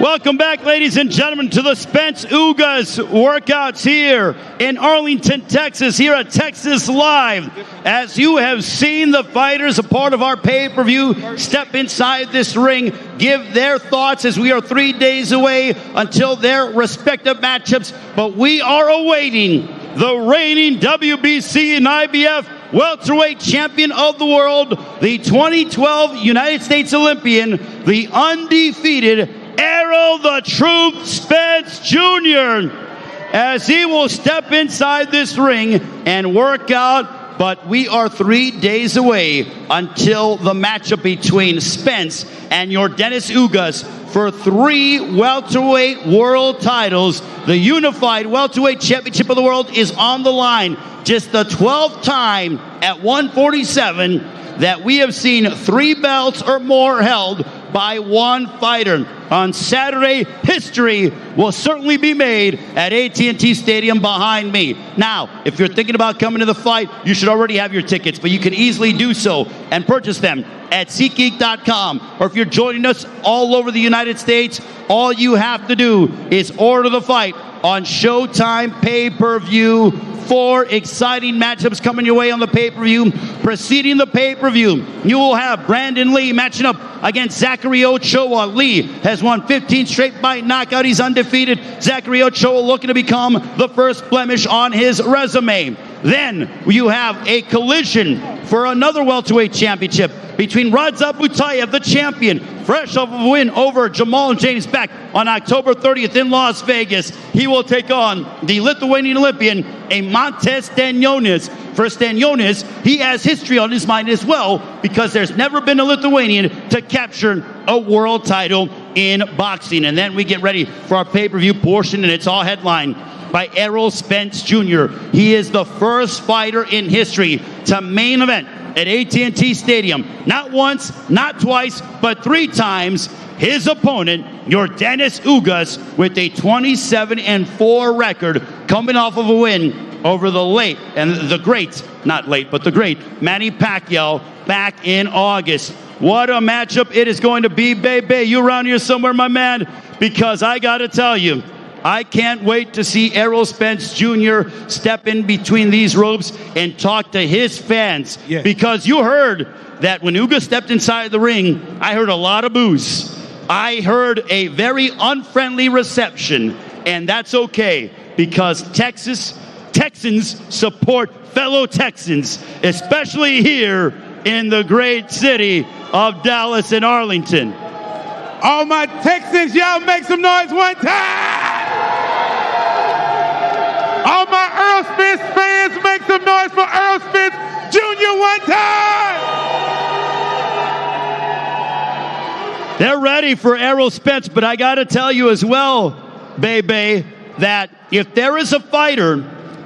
Welcome back, ladies and gentlemen, to the Spence Ugas workouts here in Arlington, Texas, here at Texas Live. As you have seen the fighters, a part of our pay-per-view, step inside this ring, give their thoughts as we are 3 days away until their respective matchups. But we are awaiting the reigning WBC and IBF welterweight champion of the world, the 2012 United States Olympian, the undefeated Errol the Truth Spence Jr. as he will step inside this ring and work out. But we are 3 days away until the matchup between Spence and Yordenis Ugas for 3 welterweight world titles. The unified welterweight championship of the world is on the line. Just the 12th time at 147 that we have seen 3 belts or more held by one fighter. On Saturday, history will certainly be made at AT&T Stadium behind me. Now, if you're thinking about coming to the fight, you should already have your tickets, but you can easily do so and purchase them at SeatGeek.com. Or if you're joining us all over the United States, all you have to do is order the fight on Showtime pay-per-view. 4 exciting matchups coming your way on the pay-per-view. Preceding the pay-per-view, you will have Brandon Lee matching up against Zachary Ochoa. Lee has won 15 straight by knockout. He's undefeated. Zachary Ochoa looking to become the first blemish on his resume. Then you have a collision for another welterweight championship between Butaev, the champion, fresh off of a win over Jamal James back on October 30th in Las Vegas. He will take on the Lithuanian Olympian, Stanionis. For Stanionis, he has history on his mind as well because there's never been a Lithuanian to capture a world title in boxing. And then we get ready for our pay-per-view portion, and it's all headlined by Errol Spence Jr. He is the first fighter in history to main event at AT&T Stadium. Not once, not twice, but 3 times. His opponent, Yordenis Ugas, with a 27-4 record, coming off of a win over the great Manny Pacquiao back in August. What a matchup it is going to be, baby. You around here somewhere, my man? Because I got to tell you, I can't wait to see Errol Spence Jr. step in between these ropes and talk to his fans. Yes. Because you heard that when Ugas stepped inside the ring, I heard a lot of boos. I heard a very unfriendly reception, and that's okay because Texans support fellow Texans, especially here in the great city of Dallas and Arlington. All my Texans, y'all make some noise one time! All my Errol Spence fans, make some noise for Errol Spence Jr. one time! They're ready for Errol Spence, but I got to tell you as well, baby, that if there is a fighter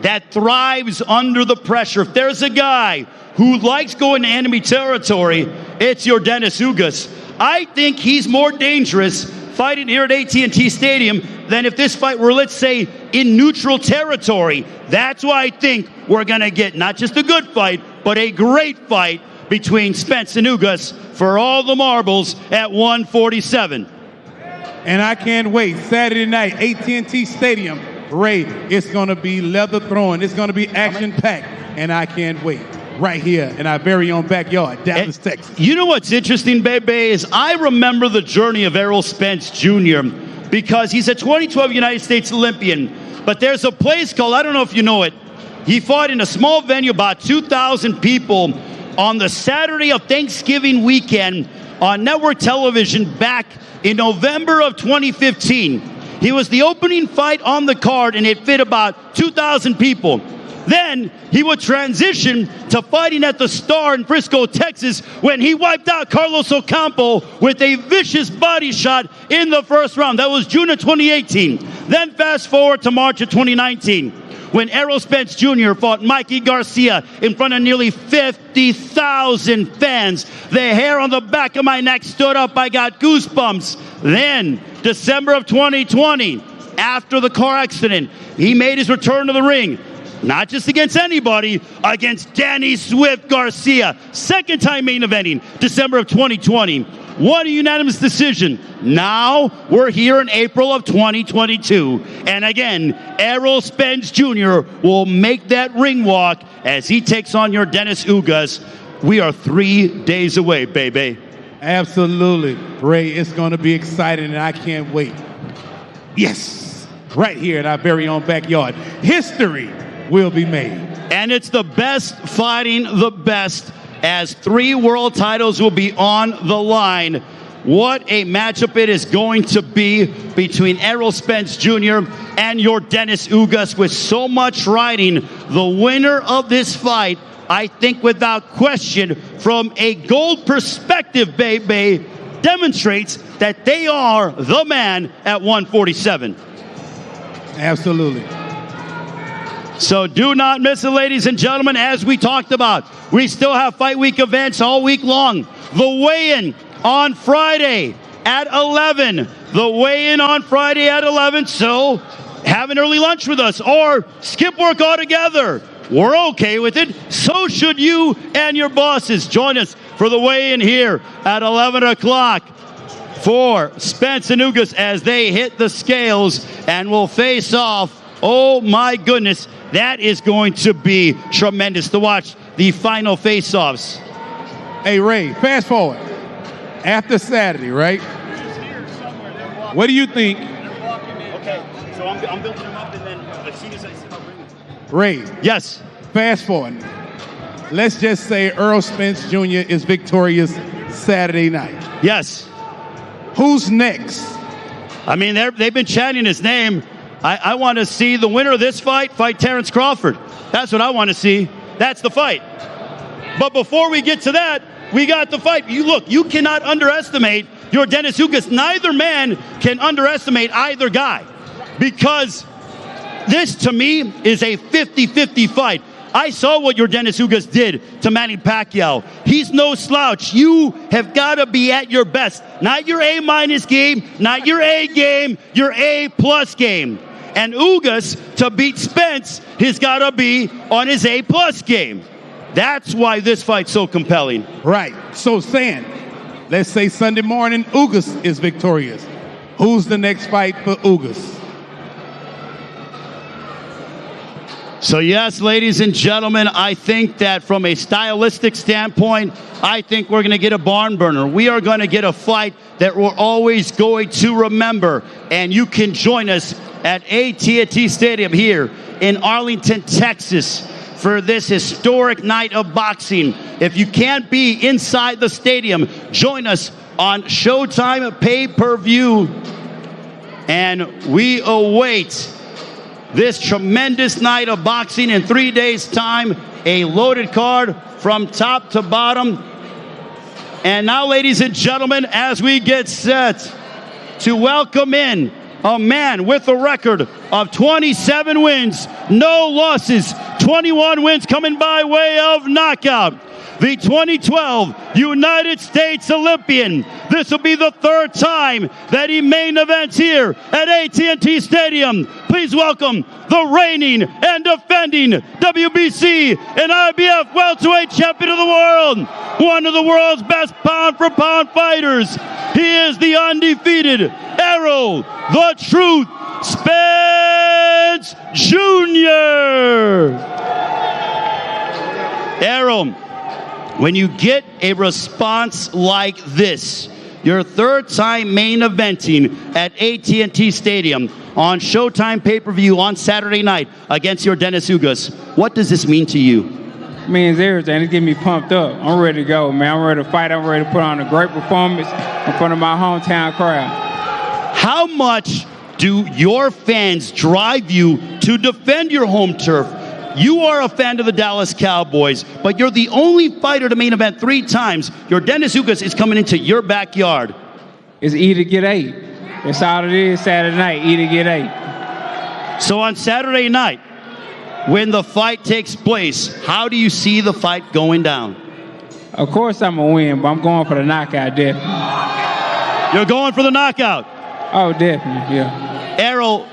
that thrives under the pressure, if there's a guy who likes going to enemy territory, it's Yordenis Ugas. I think he's more dangerous fighting here at AT&T Stadium than if this fight were, let's say, in neutral territory. That's why I think we're going to get not just a good fight, but a great fight between Spence and Ugas for all the marbles at 147. And I can't wait. Saturday night, AT&T Stadium. Ray, it's going to be leather throwing. It's going to be action-packed. And I can't wait. Right here in our very own backyard, Dallas, Texas. You know what's interesting, baby, is I remember the journey of Errol Spence Jr. because he's a 2012 United States Olympian. But there's a place called, I don't know if you know it, he fought in a small venue, about 2,000 people, on the Saturday of Thanksgiving weekend on network television back in November of 2015. He was the opening fight on the card, and it fit about 2,000 people. Then he would transition to fighting at the Star in Frisco, Texas, when he wiped out Carlos Ocampo with a vicious body shot in the first round. That was June of 2018. Then fast forward to March of 2019, when Errol Spence Jr. fought Mikey Garcia in front of nearly 50,000 fans. The hair on the back of my neck stood up. I got goosebumps. Then, December of 2020, after the car accident, he made his return to the ring. Not just against anybody, against Danny Swift Garcia. Second time main eventing, December of 2020. won a unanimous decision. Now we're here in April of 2022. And again, Errol Spence Jr. will make that ring walk as he takes on Yordenis Ugas. We are 3 days away, baby. Absolutely. Ray, it's going to be exciting, and I can't wait. Yes, right here in our very own backyard. History will be made. And it's the best fighting the best, as 3 world titles will be on the line. What a matchup it is going to be between Errol Spence Jr. and Yordenis Ugas with so much riding. The winner of this fight, I think without question, from a gold perspective, baby, demonstrates that they are the man at 147. Absolutely. So do not miss it, ladies and gentlemen. As we talked about, we still have Fight Week events all week long. The weigh-in on Friday at 11. The weigh-in on Friday at 11. So have an early lunch with us or skip work altogether. We're okay with it. So should you and your bosses. Join us for the weigh-in here at 11 o'clock for Spence and Ugas as they hit the scales and will face off. Oh my goodness, that is going to be tremendous to watch the final face-offs. Hey Ray, fast forward. After Saturday, right? What do you think? Okay, so I'm building them up, and then as soon as I see my ring. Ray. Yes. Fast forward. Let's just say Errol Spence Jr. is victorious Saturday night. Yes. Who's next? I mean, they've been chanting his name. I want to see the winner of this fight Terrence Crawford. That's what I want to see. That's the fight. But before we get to that, we got the fight. You cannot underestimate Yordenis Ugas. Neither man can underestimate either guy, because this, to me, is a 50-50 fight. I saw what Yordenis Ugas did to Manny Pacquiao. He's no slouch. You have got to be at your best. Not your A- game, not your A game, your A+ game. And Ugas, to beat Spence, he's got to be on his A+ game. That's why this fight's so compelling. Right. So, Stan, let's say Sunday morning, Ugas is victorious. Who's the next fight for Ugas? So yes, ladies and gentlemen, I think that from a stylistic standpoint, I think we're going to get a barn burner. We are going to get a fight that we're always going to remember. And you can join us at AT&T Stadium here in Arlington, Texas, for this historic night of boxing. If you can't be inside the stadium, join us on Showtime Pay-Per-View. And we await this tremendous night of boxing in 3 days' time. A loaded card from top to bottom. And now, ladies and gentlemen, as we get set to welcome in a man with a record of 27 wins, no losses, 21 wins coming by way of knockout. The 2012 United States Olympian. This will be the 3rd time that he main events here at AT&T Stadium. Please welcome the reigning and defending WBC and IBF welterweight champion of the world, one of the world's best pound-for-pound fighters. He is the undefeated Errol, the Truth, Spence Jr. Errol, when you get a response like this, your 3rd time main eventing at AT&T Stadium on Showtime Pay-Per-View on Saturday night against Yordenis Ugas, what does this mean to you? It means everything. It gets me pumped up. I'm ready to go, man. I'm ready to fight. I'm ready to put on a great performance in front of my hometown crowd. How much do your fans drive you to defend your home turf? You are a fan of the Dallas Cowboys, but you're the only fighter to main event 3 times. Yordenis Ugas is coming into your backyard. It's E to get 8. That's all it is, Saturday night, E to get 8. So on Saturday night, when the fight takes place, how do you see the fight going down? Of course I'm going to win, but I'm going for the knockout, definitely. You're going for the knockout? Oh, definitely, yeah. Errol,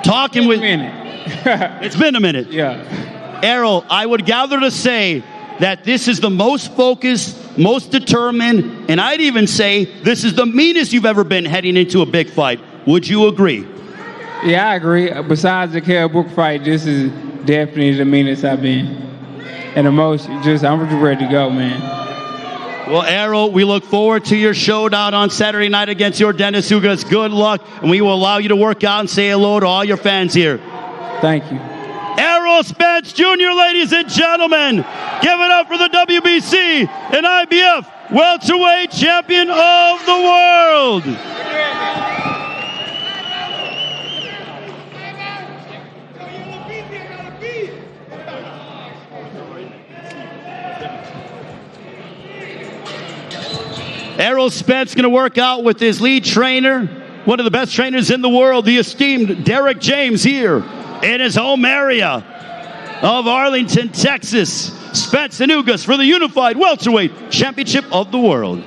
talking with... It's been a minute. It's been a minute. Yeah. Errol, I would gather to say that this is the most focused, most determined, and I'd even say this is the meanest you've ever been heading into a big fight. Would you agree? Yeah, I agree. Besides the Kell Brook fight, this is definitely the meanest I've been. And the most, I'm just ready to go, man. Well, Errol, we look forward to your showdown on Saturday night against Yordenis Ugas. Good luck, and we will allow you to work out and say hello to all your fans here. Thank you. Errol Spence Jr., ladies and gentlemen. Give it up for the WBC and IBF welterweight champion of the world. Errol Spence going to work out with his lead trainer, one of the best trainers in the world, the esteemed Derek James, here in his home area of Arlington, Texas. Spence and Ugas for the unified welterweight championship of the world.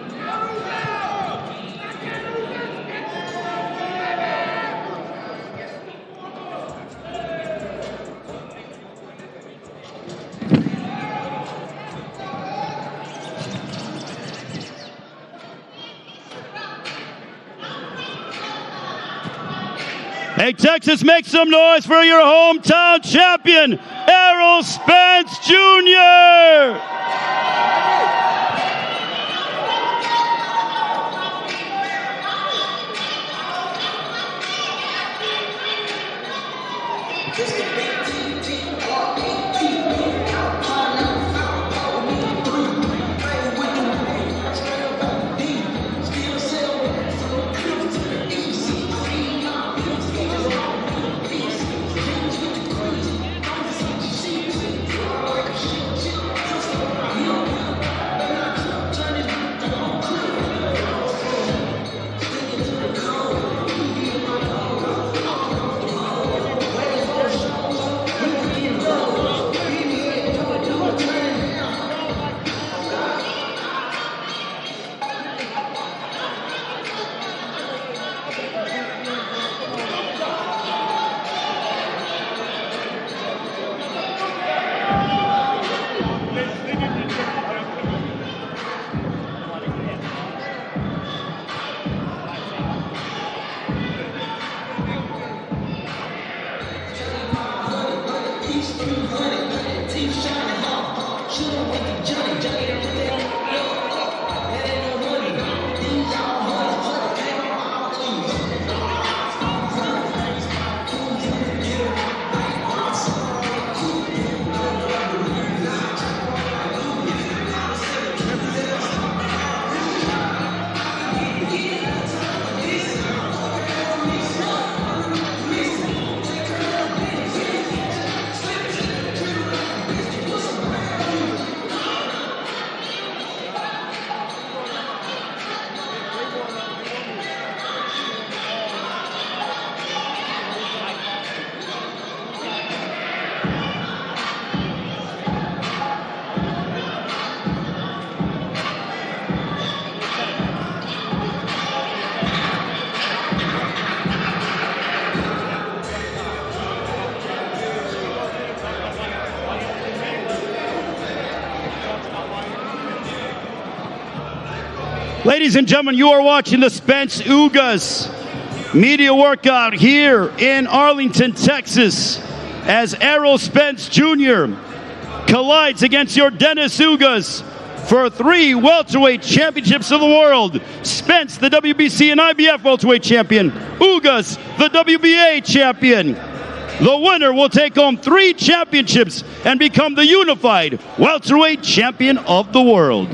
Hey, Texas, make some noise for your hometown champion, Errol Spence Jr. Ladies and gentlemen, you are watching the Spence Ugas media workout here in Arlington, Texas, as Errol Spence Jr. collides against Yordenis Ugas for 3 welterweight championships of the world. Spence, the WBC and IBF welterweight champion. Ugas, the WBA champion. The winner will take home 3 championships and become the unified welterweight champion of the world.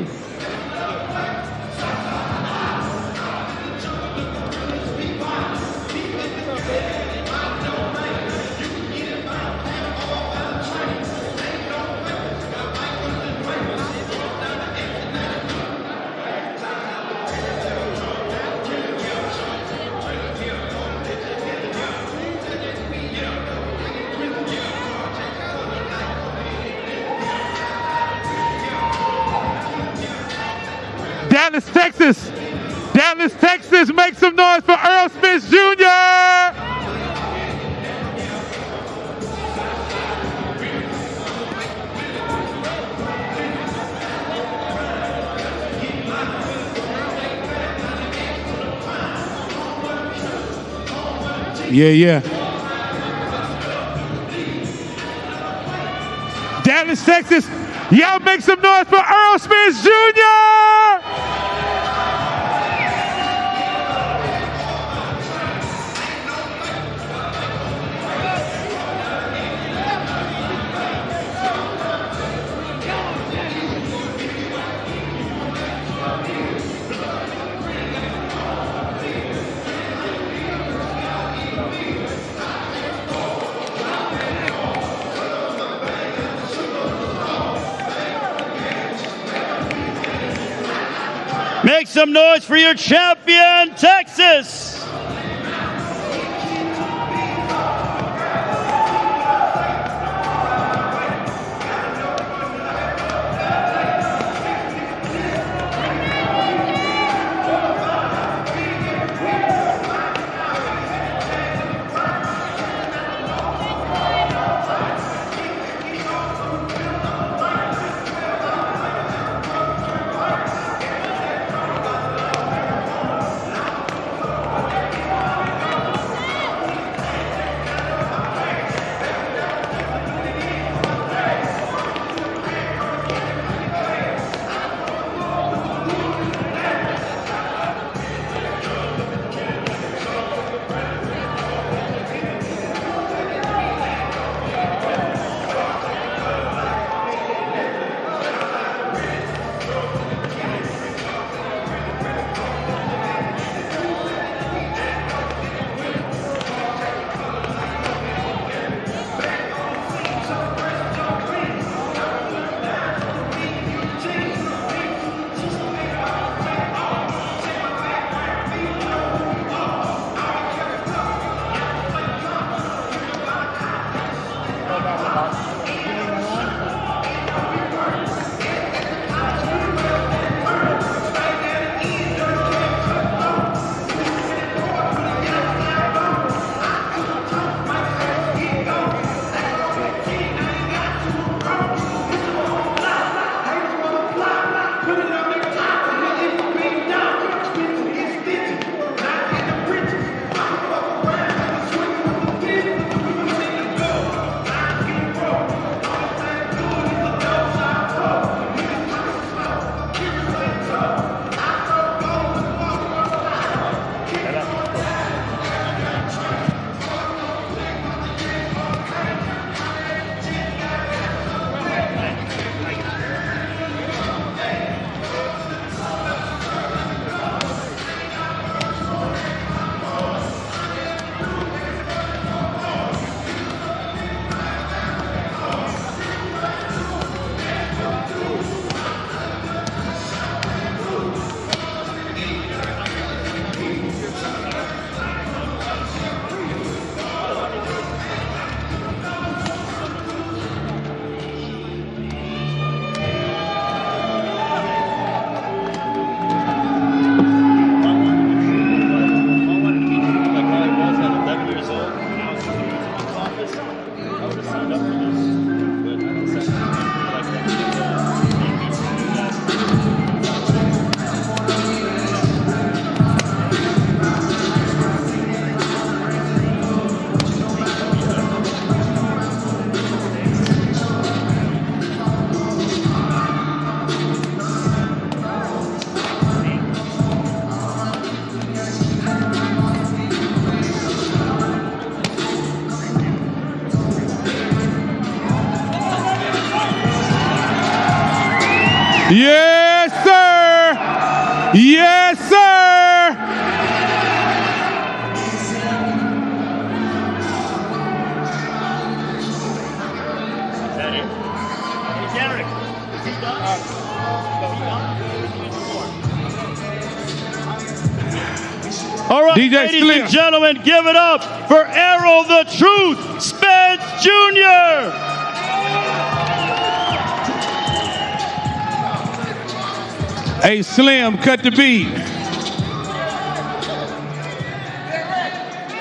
Yeah. Dallas, Texas, y'all make some noise for Errol Spence Jr. Make some noise for your champion, Texas. Yes, sir. Yes, sir. All right, DJ ladies Slim. and gentlemen, give it up for Errol the Truth Spence Jr. Hey, Slim, cut the beat.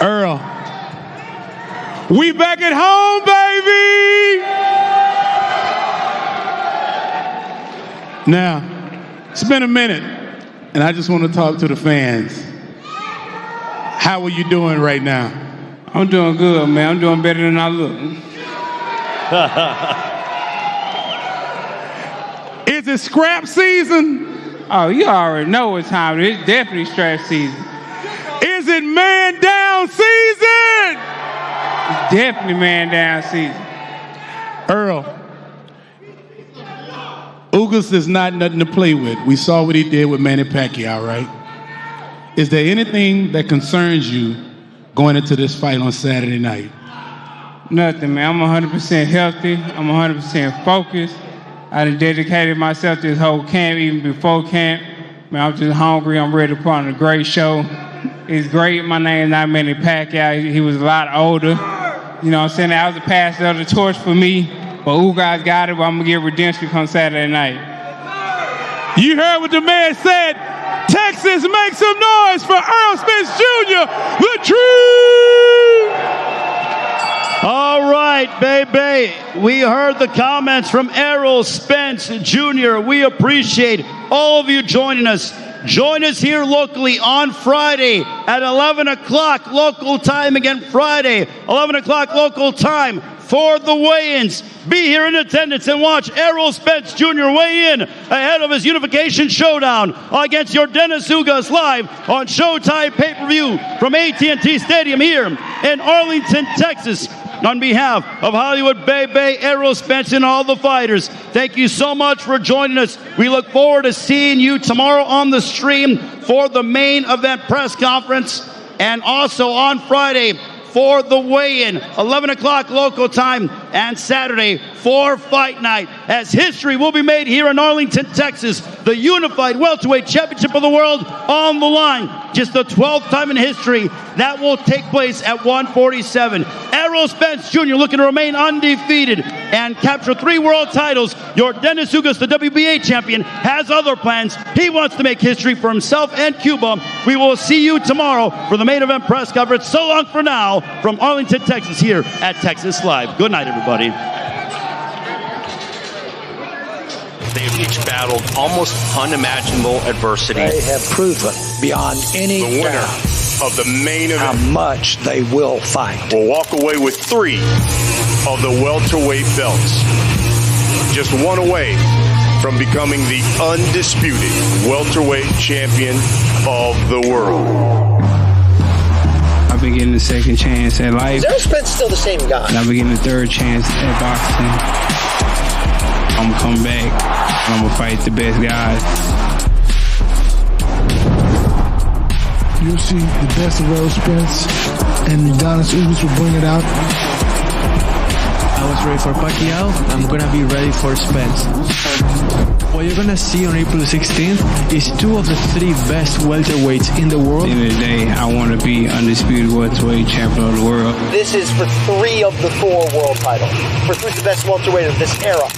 Earl. We back at home, baby! Now, it's been a minute, and I just want to talk to the fans. How are you doing right now? I'm doing good, man. I'm doing better than I look. Is it scrap season? Oh, you already know what time it is. It's definitely scrap season. Is it man down season? It's definitely man down season. Earl, Ugas is not nothing to play with. We saw what he did with Manny Pacquiao, right? Is there anything that concerns you going into this fight on Saturday night? Nothing, man. I'm 100% healthy. I'm 100% focused. I done dedicated myself to this whole camp, even before camp. Man, I'm just hungry. I'm ready to put on a great show. It's great. My name's not Manny Pacquiao. He was a lot older. You know what I'm saying? That was the passing of the torch for me. But Ugas got it, but I'm going to get redemption come Saturday night. You heard what the man said. Texas, make some noise for Errol Spence Jr., the truth! All right, baby. We heard the comments from Errol Spence Jr. We appreciate all of you joining us. Join us here locally on Friday at 11 o'clock local time. Again, Friday, 11 o'clock local time for the weigh-ins. Be here in attendance and watch Errol Spence Jr. weigh in ahead of his unification showdown against Yordenis Ugas live on Showtime pay-per-view from AT&T Stadium here in Arlington, Texas. On behalf of Hollywood Bebe, Errol Spence, and all the fighters, thank you so much for joining us. We look forward to seeing you tomorrow on the stream for the main event press conference, and also on Friday for the weigh-in, 11 o'clock local time, and Saturday for Fight Night, as history will be made here in Arlington, Texas. The Unified Welterweight Championship of the World on the line. Just the 12th time in history that will take place at 147. Errol Spence Jr. looking to remain undefeated and capture 3 world titles. Yordenis Ugas, the WBA champion, has other plans. He wants to make history for himself and Cuba. We will see you tomorrow for the main event press coverage. So long for now from Arlington, Texas, here at Texas Live. Good night, everybody. They have each battled almost unimaginable adversity. They have proven beyond any the winner doubt of the main event how much they will fight. Will walk away with 3 of the welterweight belts. Just 1 away from becoming the undisputed welterweight champion of the world. I've been getting a second chance at life. Is Errol Spence still the same guy? And I've been getting a 3rd chance at boxing. I'm gonna come back. I'm gonna fight the best guys. You'll see the best of Errol Spence, and Yordenis Ugas will bring it out. I was ready for Pacquiao. I'm gonna be ready for Spence. What you're gonna see on April 16th is 2 of the 3 best welterweights in the world. At the end of the day, I want to be undisputed welterweight champion of the world. This is for 3 of the 4 world titles. For who's the best welterweight of this era.